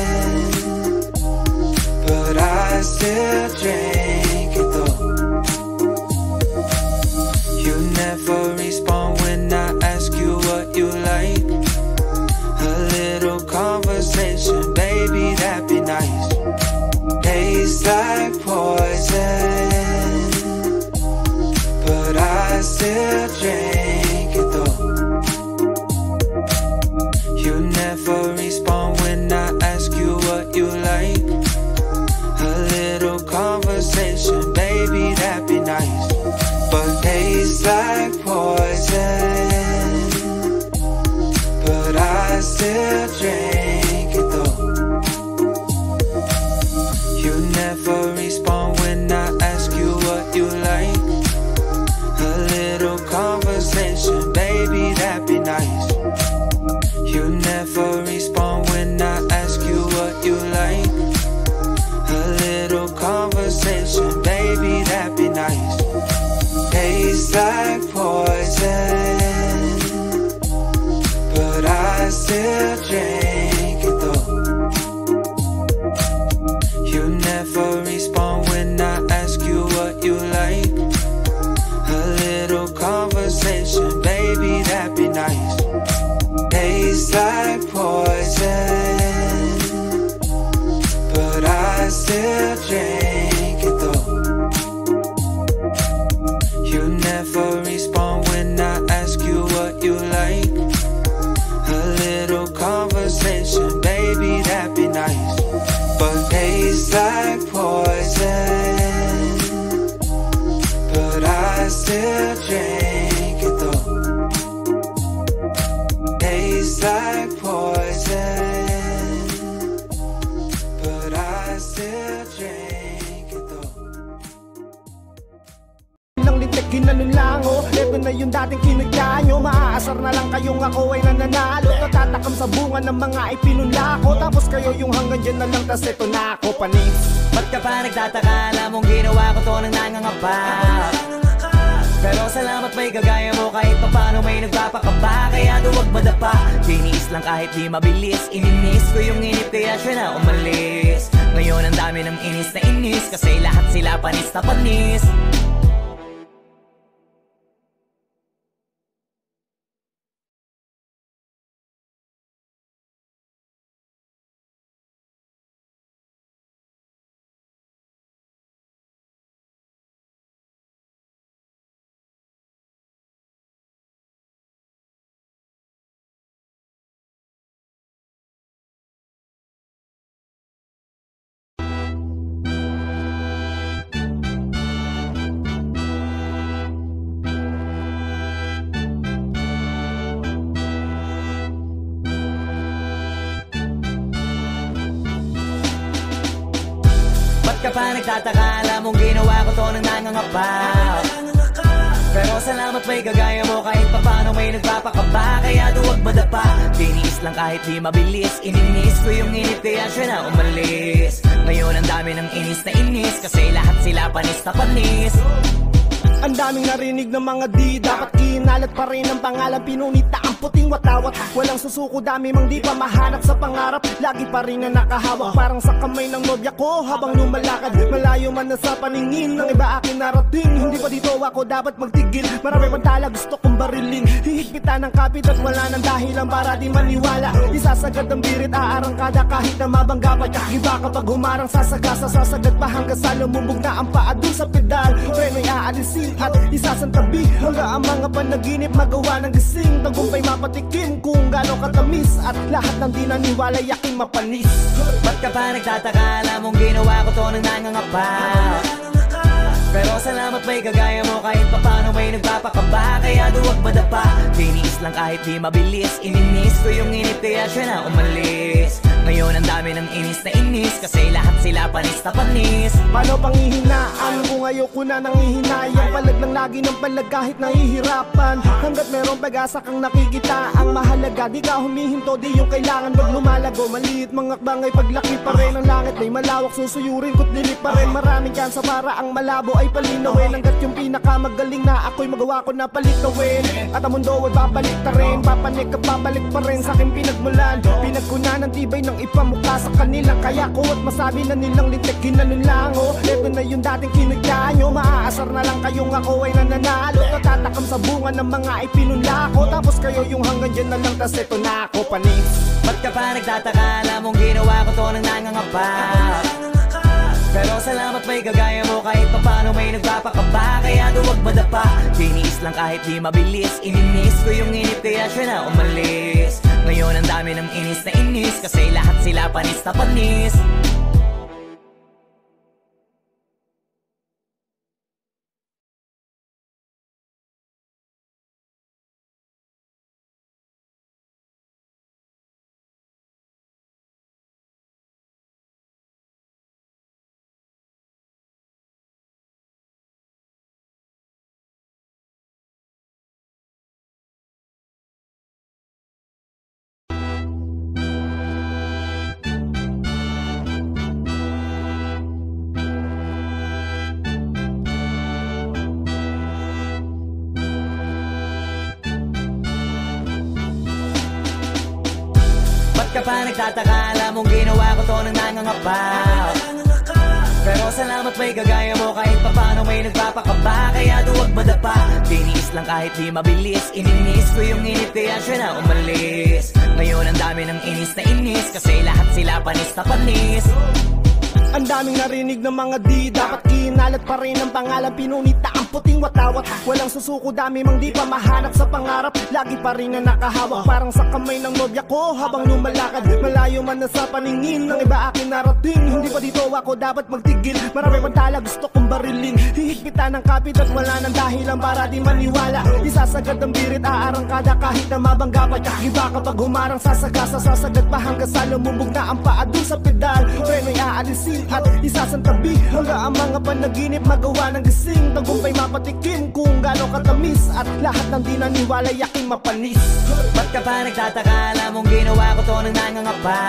but I still drink it though. You never respond when I ask you what you like. A little conversation, baby, that'd be nice. Tastes like poison, but I still drink it though. You never respond when I ask you what you like. A little conversation, baby, that'd be nice. But tastes like poison, but I still drink it though. You never respond when I ask you what you like. A little conversation, baby, that'd be nice. You never respond when I ask you what you like. A little conversation, baby, that'd be nice. Tastes like poison, but I still drink it though. You never respond when I ask you what you like. A little conversation, baby, that'd be nice. Tastes like poison, but I still drink it though. You never respond when I ask you what you like. A little conversation, baby, that'd be nice. But tastes like poison, but I still drink it though. Tastes like poison, but I still drink it though. Ilang lintik ginanulango, eto na yung dating kinagya nyo. Maaasar na lang kayong ako ay nananalo. Natatakam sa bunga ng mga ipinunla ko, tapos kayo yung hanggang dyan na lang, tas eto na ako panis. Ba't ka pa nagtataka? Alam mong ginawa ko to nang nangangapa. Pero salamat may kagaya mo, kahit papano may nagpapakaba. Kaya duwag madapa, tiniis lang kahit di mabilis. Ininis ko yung inip kaya siya na umalis. Ngayon ang dami ng inis na inis, kasi lahat sila panis na panis. Ba't ka pa nagtataka, alam mong ginawa ko to nang nangangapa. Pero salamat may kagaya mo, kahit papano may nagpapakaba. Kaya duwag madapa, tiniis lang kahit di mabilis. Ininis ko yung init kaya siya na umalis. Ngayon ang dami ng inis na inis, kasi lahat sila panis na panis. Ang daming narinig ng mga di dapat kinalat pa rin ang pangalan. Pinunita ang puting watawat, walang susuko, dami mang di pa mahanap sa pangarap. Lagi pa rin na nakahawak, parang sa kamay ng nobya ko habang lumalakad. Malayo man na sa paningin ng iba akin narating. Hindi pa dito ako dapat magtigil, marami pang tala gusto kong barilin. Hihigpitan ng kapit at wala nang dahilan para di maniwala. Isasagad ang birit, aarangkada kahit na mabangga pa. Iba kapag humarang sasagasa, sasagad pa hanggang sa lumubog na ang paa dun sa pedal. Preno'y aalisin at isasantabi hanggang ang mga panaginip magawa ng gising. Tagumpay mapatikim kung gaano katamis, at lahat ng di naniwala yaking mapanis. Ba't ka pa nagtataka, alam mong ginawa ko to nang nangangapa. Pero salamat may kagaya mo, kahit papano may nagpapakaba. Kaya duwag madapa, tiniis lang kahit di mabilis. Ininis ko yung init kaya siya na umalis. Ngayon ang dami ng inis na inis, kasi lahat sila panis na panis. Paano panghihinaan kung ayoko na nanghihinayang? Palag lang lagi ng palag kahit nahihirapan. Hanggat merong pag-asa kang nakikita, ang mahalaga di ka humihinto, di yung kailangan wag lumalago. Maliit mga akbang ay paglaki pa rin ang langit ay malawak, susuyurin ko't dilig pa rin. Maraming kansa para ang malabo ay palinawin. Hanggat yung pinakamagaling na ako'y magawa ko na palitawin. At ang mundo ay babalik ta rin, papanik at babalik pa rin sa aking pinagmulan. Pinagkunan ng tibay ng ipamukha sa kanila, kaya ko at masabi na nilang lintik ginanulango. Ito na yung dating kinagya nyo, maaasar na lang kayong ako ay nananalo. Natatakam sa bunga ng mga ipinunla ko, tapos kayo yung hanggang dyan na lang, tas ito na ako panis. Ba't ka pa nagtataka, alam mong ginawa ko to nang nangangapa. Pero salamat may kagaya mo, kahit papano may nagpapakaba. Kaya duwag madapa, tiniis lang kahit di mabilis. Ininis ko yung init kaya siya na umalis. Ngayon ang dami ng inis na inis, kasi lahat sila panis na panis. Ba't ka pa nagtataka, alam mong ginawa ko to nang nangangapa. Pero salamat may kagaya mo, kahit papano may nagpapakaba. Kaya duwag madapa, tiniis lang kahit di mabilis. Ininis ko yung init kaya siya na umalis. Ngayon ang dami ng inis na inis, kasi lahat sila panis na panis. Ang daming narinig ng mga di dapat kinalat pa rin ang pangalan. Pinunita ang puting watawat, walang susuko, dami mang di pa mahanap sa pangarap. Lagi pa rin na nakahawak, parang sa kamay ng nobya ko habang lumalakad. Malayo man na sa paningin ng iba akin narating. Hindi pa dito ako dapat magtigil, marami pang tala gusto kong barilin. Hihigpitan ng kapit at wala nang dahilan para di maniwala. Isasagad ang birit, aarangkada kahit na mabangga pa. Iba kapag humarang sasagasa, sasagad pa hanggang sa lumubog na ang paa dun sa pedal. Preno'y aalisin at isasantabi hanggang ang mga panaginip magawa ng gising. Tagumpay mapatikim kung gaano katamis, at lahat ng di naniwala yaking mapanis. Ba't ka pa nagtataka, alam mong ginawa ko to nang nangangapa.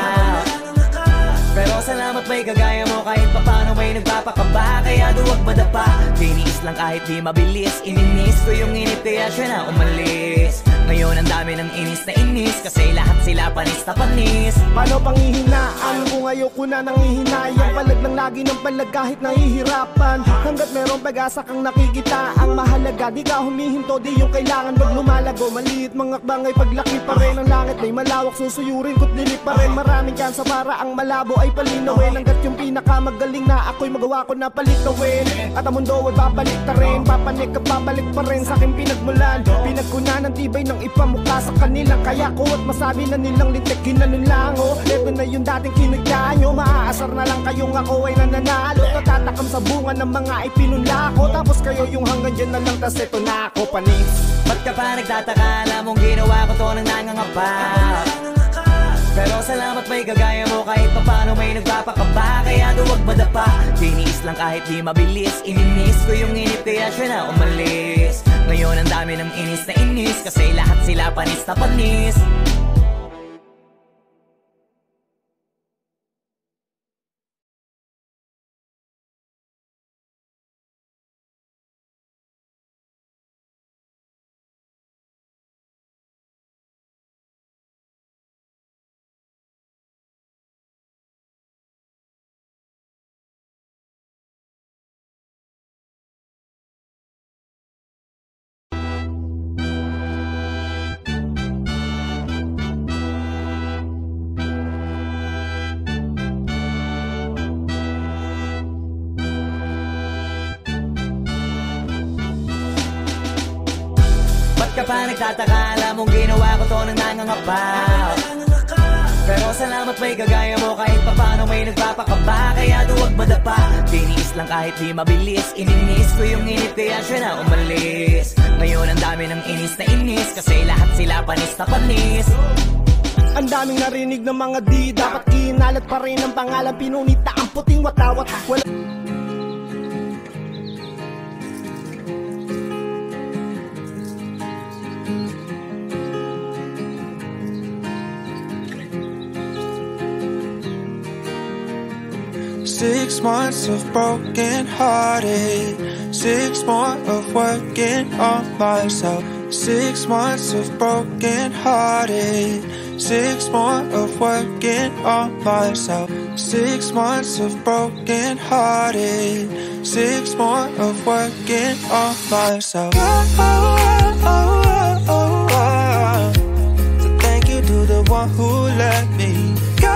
Pero salamat may kagaya mo, kahit papano may nagpapakaba. Kaya duwag madapa, tiniis lang kahit di mabilis. Ininis ko yung init kaya siya na umalis. Ngayon ang dami ng inis na inis, kasi lahat sila panis na panis. Paano panghihinaan kung ayoko na nanghihinayang? Palag lang lagi ng palag kahit nahihirapan. Hanggat merong pag-asa kang nakikita, ang mahalaga di ka humihinto, di yung kailangan wag lumalago. Maliit mga akbang ay paglaki pa rin ang langit ay malawak, susuyurin ko't dilig pa rin. Maraming kansa para ang malabo ay palinawin. Hanggat yung pinakamagaling na ako'y magawa ko na palitawin. At ang mundo ay babalik ta rin, papanik at babalik pa rin sa aking pinagmulan. Pinagkunan ng tibay ng ipamukha sa kanila, kaya ko at masabi na nilang lintik ginanulango. Ito na yung dating kinagya nyo, maaasar na lang kayong ako ay nananalo. Natatakam sa bunga ng mga ipinunla ko, tapos kayo yung hanggang dyan na lang, tas ito na ako panis. Ba't ka pa nagtataka, alam mong ginawa ko to nang nangangapa. Pero salamat may kagaya mo kahit papano may nagpapakaba. Kaya duwag madapa, tiniis lang kahit di mabilis. Ininis ko yung inip kaya siya na umalis. Ngayon ang dami ng inis na inis, kasi lahat sila panis na panis. Ba't ka pa nagtataka? Alam mong ginawa ko to nang nangangapa. Pero salamat may kagaya mo kahit papano may nagpapakaba. Kaya duwag madapa, tiniis lang kahit di mabilis. Ininis ko yung inip kaya siya na umalis. Ngayon ang dami ng inis na inis, kasi lahat sila panis na panis. Ang daming narinig ng mga di dapat kinalat pa rin ang pangalan. Pinunita ang puting watawat. Wala 6 months of broken hearted, 6 more of working on myself. 6 months of broken hearted, 6 more of working on myself. 6 months of broken hearted, 6 more of working on myself. So thank you to the one who let me go.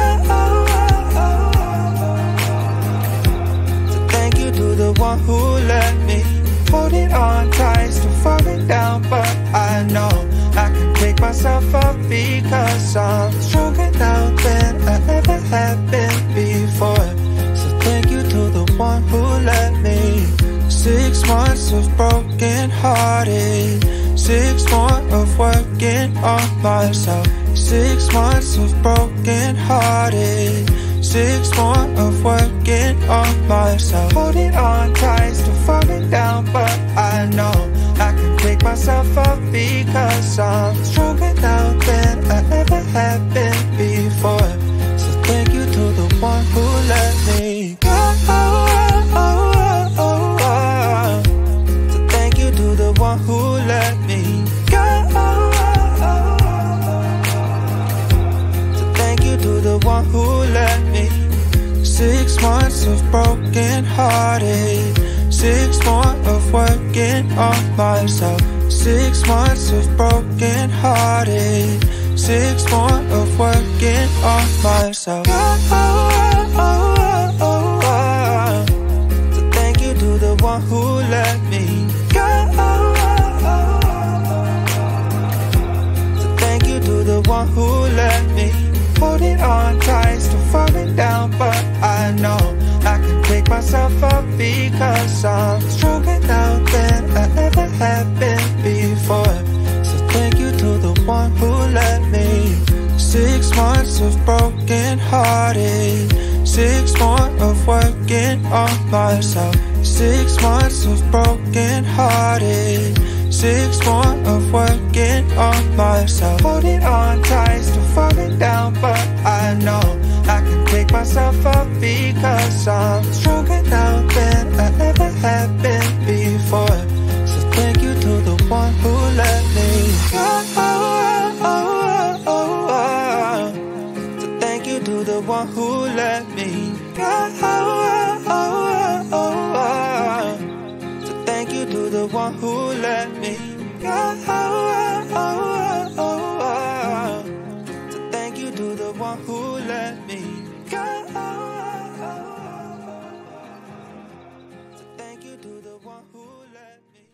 To the one who let me hold it on tight, still falling down, but I know I can pick myself up because I'm stronger now than I ever have been before. So thank you to the one who let me. 6 months of broken hearted, 6 more of working on myself. 6 months of broken hearted, 6 more of working on myself. Holding on tight, still falling down, but I know I can pick myself up because I'm stronger now than I ever have been before. So thank you to the one who let me go. So thank you to the one who let me go. So thank you to the one who let me. 6 months of broken hearted, 6 more of working on myself. 6 months of broken hearted, 6 more of working on myself. So thank you to the one who let me go. So thank you to the one who let me hold it on tight, still falling down, but I know I can pick myself up because I'm stronger now than I ever have been before. So thank you to the one who let me. 6 months of broken hearted, 6 more of working on myself. 6 months of broken hearted, 6 more of working on myself. Holding on tight, still falling down, but I know I can pick myself up because I'm stronger now than I ever have been before. So thank you to the one who let me go. So thank you to the one who let me go. So thank you to the one who let me go. So thank you to the one who let me go. So thank you to the one who let me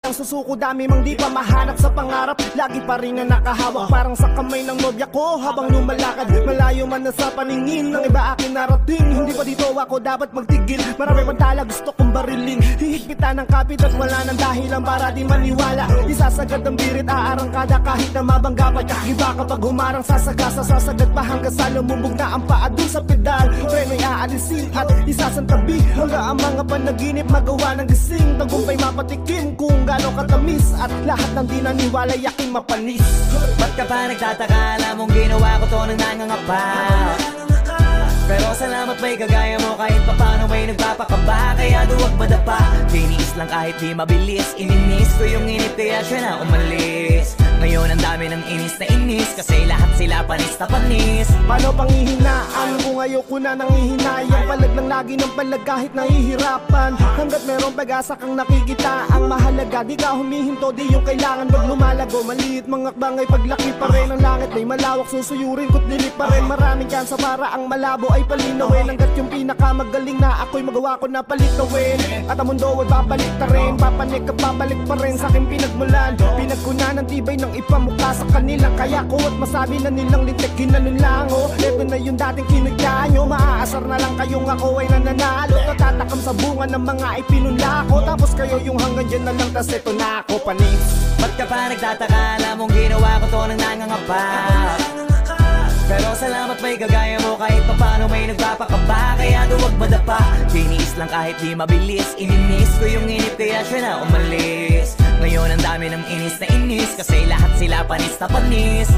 Ang susuko dami mang di pa mahanap sa pangarap. Lagi pa rin na nakahawak parang sa kamay ng nobya ko habang lumalakad. Malayo man na sa paningin ng iba akin narating. Hindi pa dito ako dapat magtigil. Marami pang tala gusto kong barilin. Hihigpitan ng kapit at wala nang dahilan para di maniwala. Isasagad ang birit aarangkada kahit na mabangga pa. Iba kapag humarang sasagasa sasagad pa hanggang sa lumubog na ang paa dun sa pedal. Preno'y aalisin at isasantabi hanggang ang mga panaginip magawa ng gising. Tagumpay mapatikim kung gaano katamis at lahat ng di naniwala yaking mapanis. Ba't ka pa nagtataka? Alam mong ginawa ko to nang nangangapa. Pero salamat may kagaya mo kahit papano may nagpapakaba. Kaya duwag madapa, tiniis lang kahit di mabilis. Ininis ko yung inip kaya siya na umalis. Ngayon ang dami ng inis na inis kasi lahat sila panis na panis. Paano panghihinaan kung ayoko na nanghihinayang? Palag lang lagi ng palag kahit nahihirapan. Hanggat merong pag-asa kang nakikita ang mahalaga. Di ka humihinto, di yung kailangan wag lumalago. Maliit mga akbang ay paglaki pa rin. Ang langit ay malawak, susuyurin ko't dilig pa rin. Maraming kansa para ang malabo ay palinawin. Hanggat yung pinakamagaling na ako'y magawa ko na palitawin. At ang mundo ay babalik ta rin. Papanik at babalik pa rin sa aking pinagmulan. Pinagkunan ng tibay ng ipamukha sa kanila. Kaya ko at masabi na nilang lintik kinalulango. Ito na yung dating kinagya nyo. Maaasar na lang kayong ako ay nananalo. Natatakam sa bunga ng mga ipinunla ko. Tapos kayo yung hanggang dyan na lang. Tas ito na ako panis. Ba't ka pa nagtataka? Alam mong ginawa ko to nang nangangapa. Pero salamat may kagaya mo kahit papano may nagpapakaba. Kaya duwag madapa, tiniis lang kahit di mabilis. Ininis ko yung inip kaya siya na umalis. Ngayon ang dami ng inis na inis kasi lahat sila panis na panis.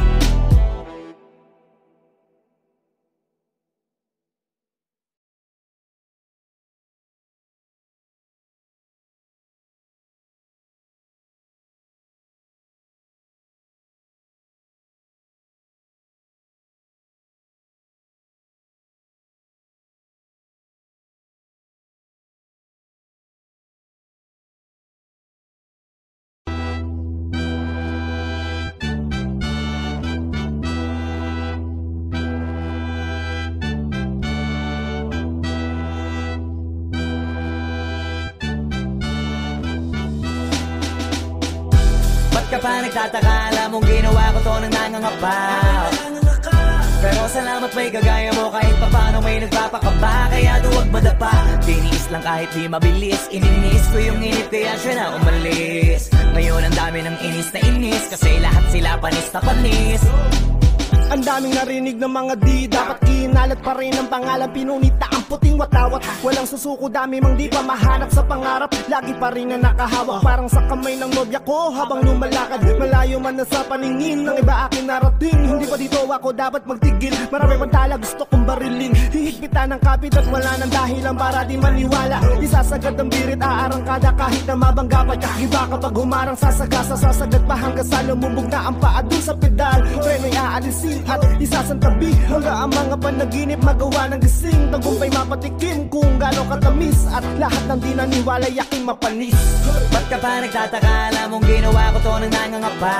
Ba't ka pa nagtataka? Alam mong ginawa ko to nang nangangapa. Pero salamat may kagaya mo kahit papano may nagpapakaba. Kaya duwag madapa, tiniis lang kahit di mabilis. Ininis ko yung inip kaya siya na umalis. Ngayon ang dami ng inis na inis kasi lahat sila panis na panis. Ang daming narinig ng mga di dapat kinalat pa rin ang pangalan. Pinunita ang puting watawat. Walang susuko dami mang di pa mahanap sa pangarap. Lagi pa rin na nakahawak parang sa kamay ng nobya ko habang lumalakad. Malayo man na sa paningin ng iba akin narating. Hindi pa dito ako dapat magtigil. Marami pang tala gusto kong barilin. Hihigpitan ng kapit at wala nang dahilan para di maniwala. Isasagad ang birit aarangkada kahit na mabangga pa. Iba kapag humarang sasagasa sasagad pa hanggang sa lumubog na ang paa dun sa pedal. Preno'y aalisin at isasantabi hanggang ang mga panaginip magawa ng gising. Tagumpay mapatikim kung gaano katamis at lahat ng di naniwala yaking mapanis. Ba't ka pa nagtataka? Alam mong ginawa ko to nang nangangapa.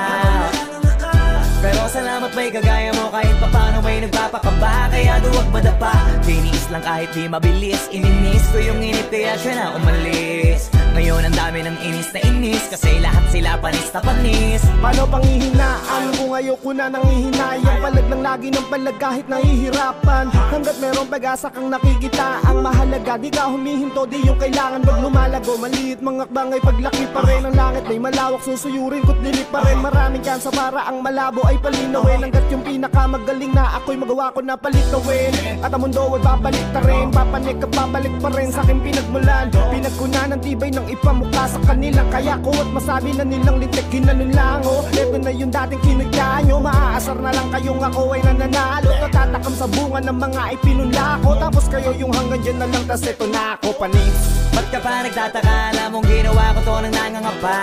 Pero salamat may kagaya mo kahit papano may nagpapakaba. Kaya duwag madapa, tiniis lang kahit di mabilis. Ininis ko yung inip kaya siya na umalis. Ngayon ang dami ng inis na inis kasi lahat sila panis na panis. Paano panghihinaan kung ayoko na nanghihinayang? Palag lang lagi ng palag kahit nahihirapan. Hanggat merong pag-asa kang nakikita ang mahalaga. Di ka humihinto, di yung kailangan wag lumalago. Maliit mga akbang ay paglaki pa rin. Ang langit ay malawak, susuyurin ko't dilig pa rin. Maraming kansa para ang malabo ay palinawin. Hanggat yung pinakamagaling na ako'y magawa ko na palitawin. At ang mundo ay babalik ta rin. Papanik at babalik pa rin sa aking pinagmulan. Pinagkunan ng tibay ng ipamukha sa kanila. Kaya ko at masabi na nilang lintik kinalulango. Ito na yung dating kinagya nyo. Maaasar na lang kayong ako ay nananalo. Natatakam sa bunga ng mga ipinunla ko. Tapos kayo yung hanggang dyan na lang. Tas ito na ako panis. Ba't ka pa nagtataka? Alam mong ginawa ko to nang nangangapa.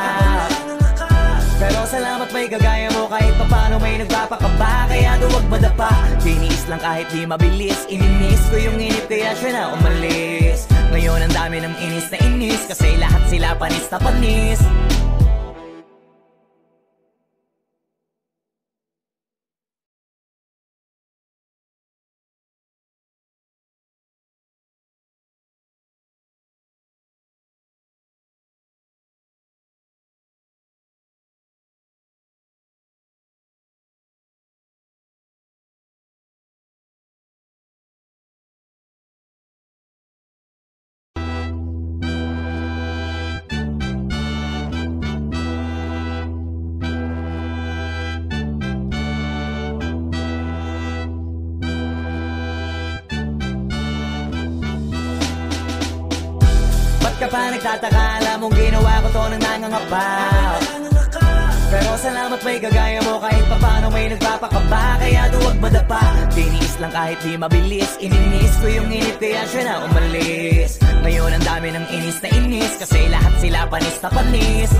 Pero salamat may kagaya mo kahit papano may nagpapakaba. Kaya duwag madapa, tiniis lang kahit di mabilis. Ininis ko yung inip kaya siya na umalis. Ngayon ang dami ng inis na inis kasi lahat sila panis na panis. pa nagtataka, alam mong ginawa ko to nang nangangapa. Pero salamat may kagaya mo, kahit papano may nagpapakaba. Kaya duwag madapa, tiniis lang kahit di mabilis. Ininis ko yung init kaya siya na umalis. Ngayon ang dami ng inis na inis, kasi lahat sila panis na panis.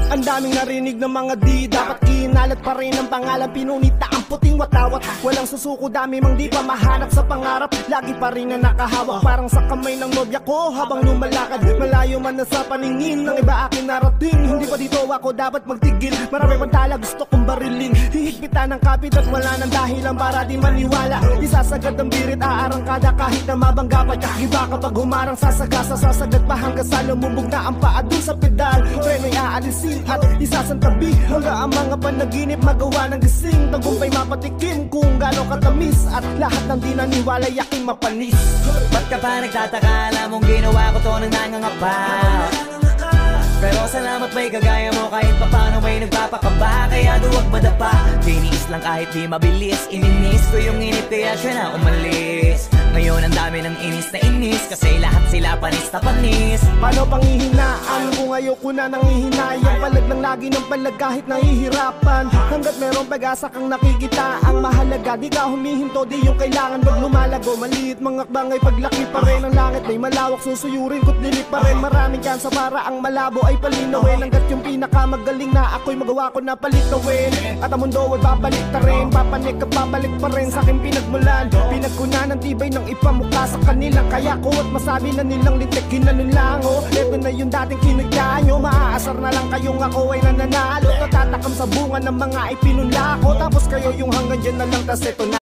Ang daming narinig ng mga di dapat kinalat pa rin ang pangalan, pinunita ang puting watawat. Walang susuko, dami mang di pa mahanap sa pangarap. Lagi pa rin na nakahawak, parang sa kamay ng nobya ko habang lumalakad. Malayo man na sa paningin ng iba akin narating. Hindi pa dito ako dapat magtigil, marami pang tala gusto kong barilin. Hihigpitan ng kapit at wala nang dahilan para di maniwala. Isasagad ang birit, aarangkada kahit na mabangga pa. Iba kapag humarang sasagasa, sasagad pa hanggang sa lumubog na ang paa dun sa pedal. Preno'y aalisin at isasantabi hanggang ang mga panaginip magawa ng gising. Tagumpay mapatikim kung gano'ng katamis, at lahat ng di naniwala yaking mapanis. Ba't ka pa nagtataka, alam mong ginawa ko to nang nangangapa. Pero salamat may kagaya mo, kahit papano may nagpapakaba. Kaya duwag madapa, tiniis lang kahit di mabilis. Ininis ko yung init kaya siya na umalis. Ngayon ang dami ng inis na inis, kasi lahat sila panis na panis. Paano panghihinaan kung ayoko na nangihinayang? Palag lang lagi ng palag kahit nahihirapan. Hanggat merong pag-asa kang nakikita, ang mahalaga di ka humihinto, di yung kailangan wag lumalago. Maliit mga akbang ay paglaki pa rin ang langit, may malawak susuyurin ko't dilit pa rin. Maraming tsansa para ang malabo ay palinawin. Hanggat yung pinakamagaling na ako'y magawa ko na palitawin. At ang mundo ay babalik ta rin, papanik at babalik pa rin sa aking pinagmulan. Pinagkunan ng tibay ng ipamukha sa kanila, kaya ko at masabi na nilang lintik ginanon lang. Oh, eto na yung dating kinagya nyo, maaasar na lang kayong ako ay nananalo. Natatakam sa bunga ng mga ipinunla ko, tapos kayo yung hanggang dyan na lang, tas eto na.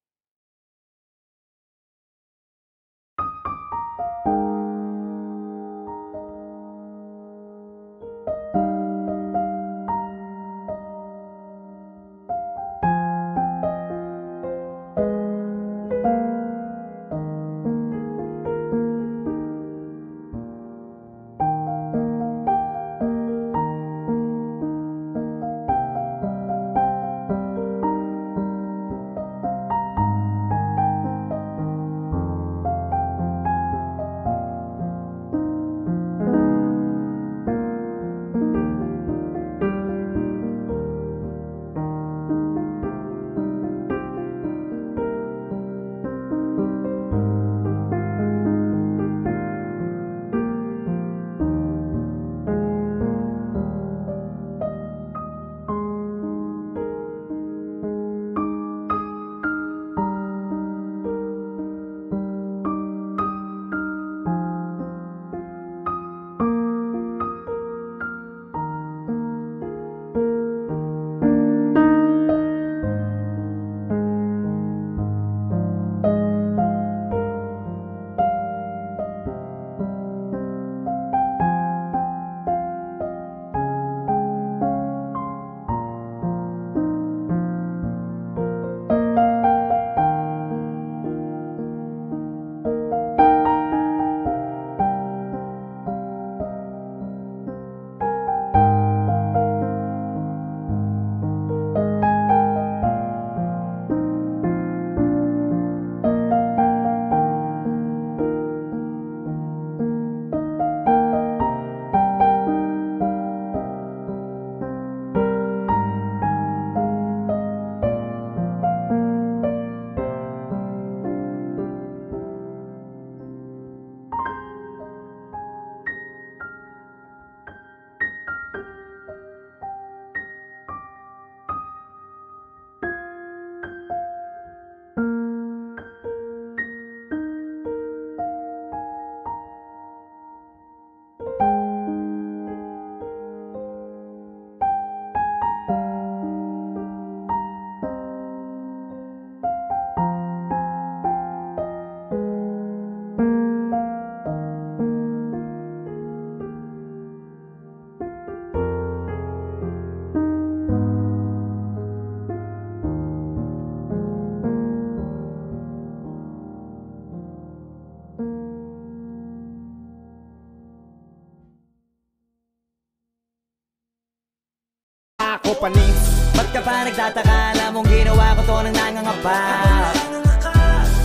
Ako panis. Ba't ka pa nagtataka, alam mong ginawa ko to nang nangangapa.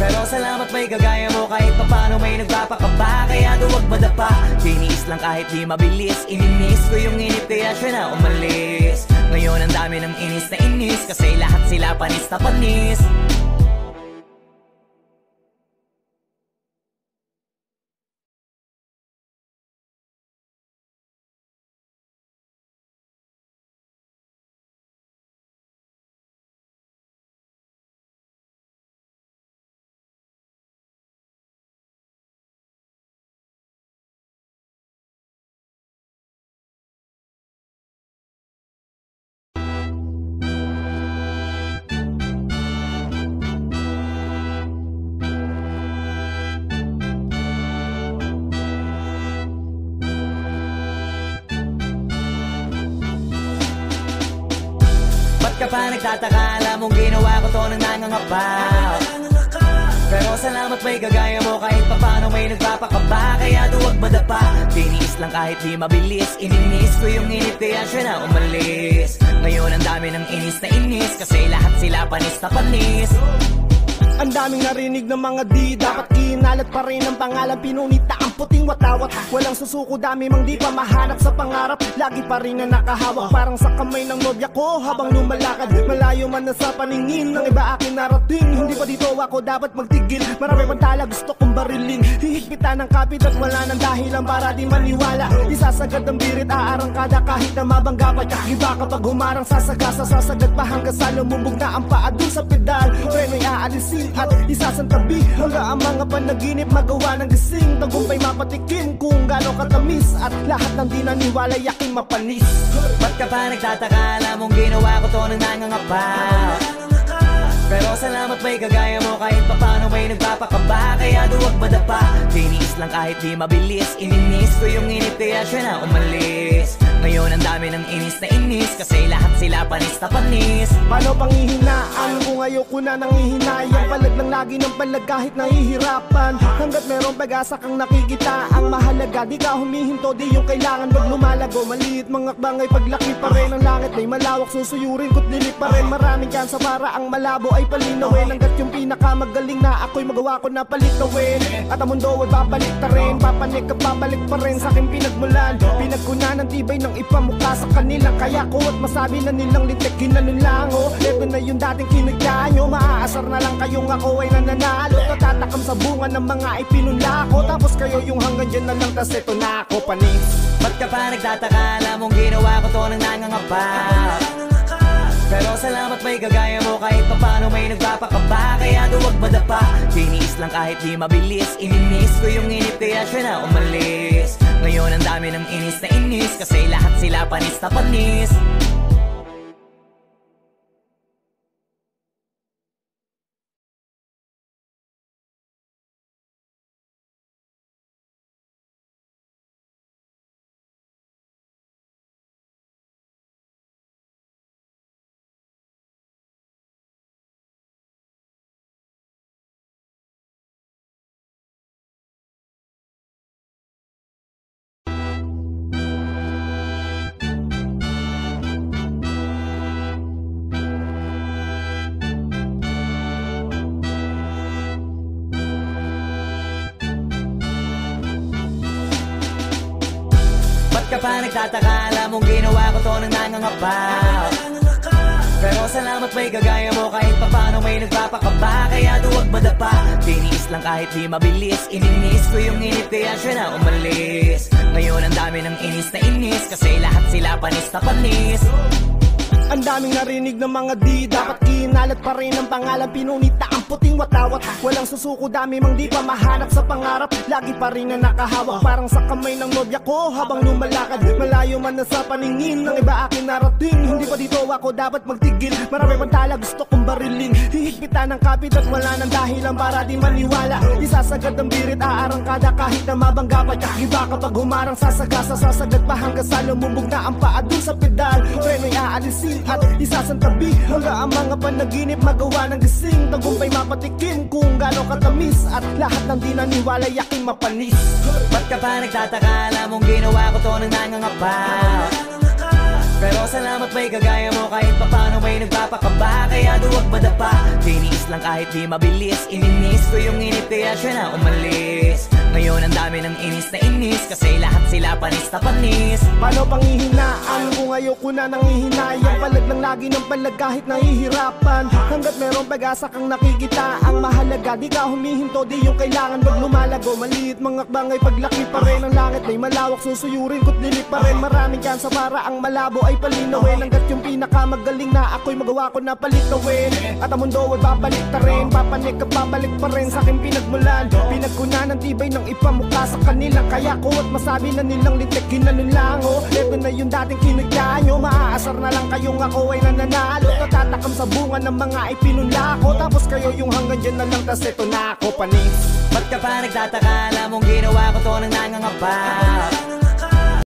Pero salamat may kagaya mo, kahit papano may nagpapakaba. Kaya duwag madapa, tiniis lang kahit di mabilis. Ininis ko yung inip kaya siya na umalis. Ngayon ang dami ng inis na inis, kasi lahat sila panis na panis. Ba't ka pa nagtataka? Alam mong ginawa ko to nang nangangapa. Pero salamat may kagaya mo, kahit papano may nagpapakaba. Kaya duwag madapa, tiniis lang kahit di mabilis. Ininis ko yung inip kaya siya na umalis. Ngayon ang dami ng inis na inis, kasi lahat sila panis na panis. Ang daming narinig ng mga di dapat kinalat pa rin ang pangalan. Pinunita ang puting watawat, walang susuko, dami mang di pa mahanap sa pangarap. Lagi pa rin na nakahawak, parang sa kamay ng nobya ko habang lumalakad. Malayo man na sa paningin ng iba akin narating. Hindi pa dito ako dapat magtigil, marami pang tala gusto kong barilin. Hihigpitan ng kapit at wala ng dahilan para di maniwala. Isasagad ang birit, aarangkada kahit na mabangga pa. Iba kapag humarang sasagasa, sasagad pa hanggang sa lumubog na ang paa dun sa pedal. Preno'y aalisin at isasantabi, hanggang ang mga panaginip magawa ng gising. Tagumpay mapatikin kung gaano katamis, at lahat ng di naniwala yakin mapanis. Ba't ka pa nagtataka? Alam mong ginawa ko to nang nangangapa. Pero salamat may kagaya mo, kahit papano may nagpapakaba. Kaya duwag madapa, tiniis lang kahit di mabilis. Ininis ko yung inip kaya siya na umalis. Ngayon ang dami ng inis na inis, kasi lahat sila panis na panis. Paano panghihinaan kung ayoko na nangihinayang? Palag lang lagi ng palag kahit nahihirapan. Hanggat merong pag-asa kang nakikita, ang mahalaga di ka humihinto, di yung kailangan wag lumalago. Maliit mga akbang ay paglaki pa rin ang langit, may malawak susuyurin ko't dilik pa rin. Maraming kansa para ang malabo ay palinawin. Hanggat yung pinakamagaling na ako'y magawa ko na palitawin. At ang mundo ay babalik ta rin, papanik at babalik pa rin sa aking pinagmulan. Pinagkunan ng tibay ng ipamukha sa kanila, kaya ko at masabi na nilang lintik kinanulango. Ito na yung dating kinagyan nyo, maaasar na lang kayong ako ay nananalo. Natatakam sa bunga ng mga ipinula ko, tapos kayo yung hanggang dyan na lang, tas ito na ako panis. Ba't ka pa nagtataka? Alam mong ginawa ko to nang nangangapa. Pero salamat may kagaya mo, kahit papano may nagpapakaba. Kaya duwag madapa, tiniis lang kahit di mabilis. Ininis ko yung inip kaya siya na umalis. Ngayon ang dami ng inis na inis, kasi lahat sila panis na panis. Ba't ka pa nagtataka? Alam mong ginawa ko to nang nangangapa. Pero salamat may kagaya mo, kahit papano may nagpapakaba. Kaya duwag madapa, tiniis lang kahit di mabilis. Ininis ko yung inip kaya siya na umalis. Ngayon ang dami ng inis na inis, kasi lahat sila panis na panis. Ang daming narinig ng mga di dapat kinalat pa rin ang pangalan. Pinunita ang puting watawat, walang susuko, dami mang di pa mahanap sa pangarap. Lagi pa rin na nakahawak, parang sa kamay ng nobya ko habang lumalakad. Malayo man na sa paningin ng iba akin narating. Hindi pa dito ako dapat magtigil, marami pang tala gusto kong barilin. Hihigpitan ng kapit at wala ng dahilan para di maniwala. Isasagad ang birit, aarangkada kahit na mabangga pa. Iba kapag humarang sasagasa, sasagad pa hanggang sa lumubog na ang paa dun sa pedal. Preno'y aalisin at isasantabi, hanggang ang mga panaginip magawa ng gising. Tagumpay mapatikin kung gaano katamis, at lahat ng di naniwala yakin mapanis. Ba't ka pa nagtataka? Alam mong ginawa ko to nang nangangapa. Pero salamat may kagaya mo kahit papano may nagpapakaba. Kaya duwag madapa, tiniis lang kahit di mabilis. Ininis ko yung init kaya siya na umalis. Ngayon ang dami ng inis na inis, kasi lahat sila panis na panis. Paano panghihinaan kung ayoko na nangihinayang? Palag lang lagi ng palag kahit nahihirapan. Hanggat merong pag-asa kang nakikita, ang mahalaga di ka humihinto, di yung kailangan wag lumalago. Maliit mga akbang ay paglaki pa rin. Ang langit ay malawak, susuyurin ko't dilig pa rin. Maraming kansa para ang malabo ay palinawin. Hanggat yung pinakamagaling na ako'y magawa ko na palitawin. At ang mundo ay babalik ta rin, papanik at babalik pa rin sa aking pinagmulan. Pinagkunan ng tibay ng ipamukha sa kanila, kaya ko at masabi na nilang lintik ginanon lang. Eto na yung dating kinagyan nyo, maaasar na lang kayong ako ay nananalo. Natatakam sa bunga ng mga ipinunla ko, tapos kayo yung hanggang dyan na lang, tas eto na ako panis. Ba't ka pa nagtataka? Alam mong ginawa ko to nang nangangapa.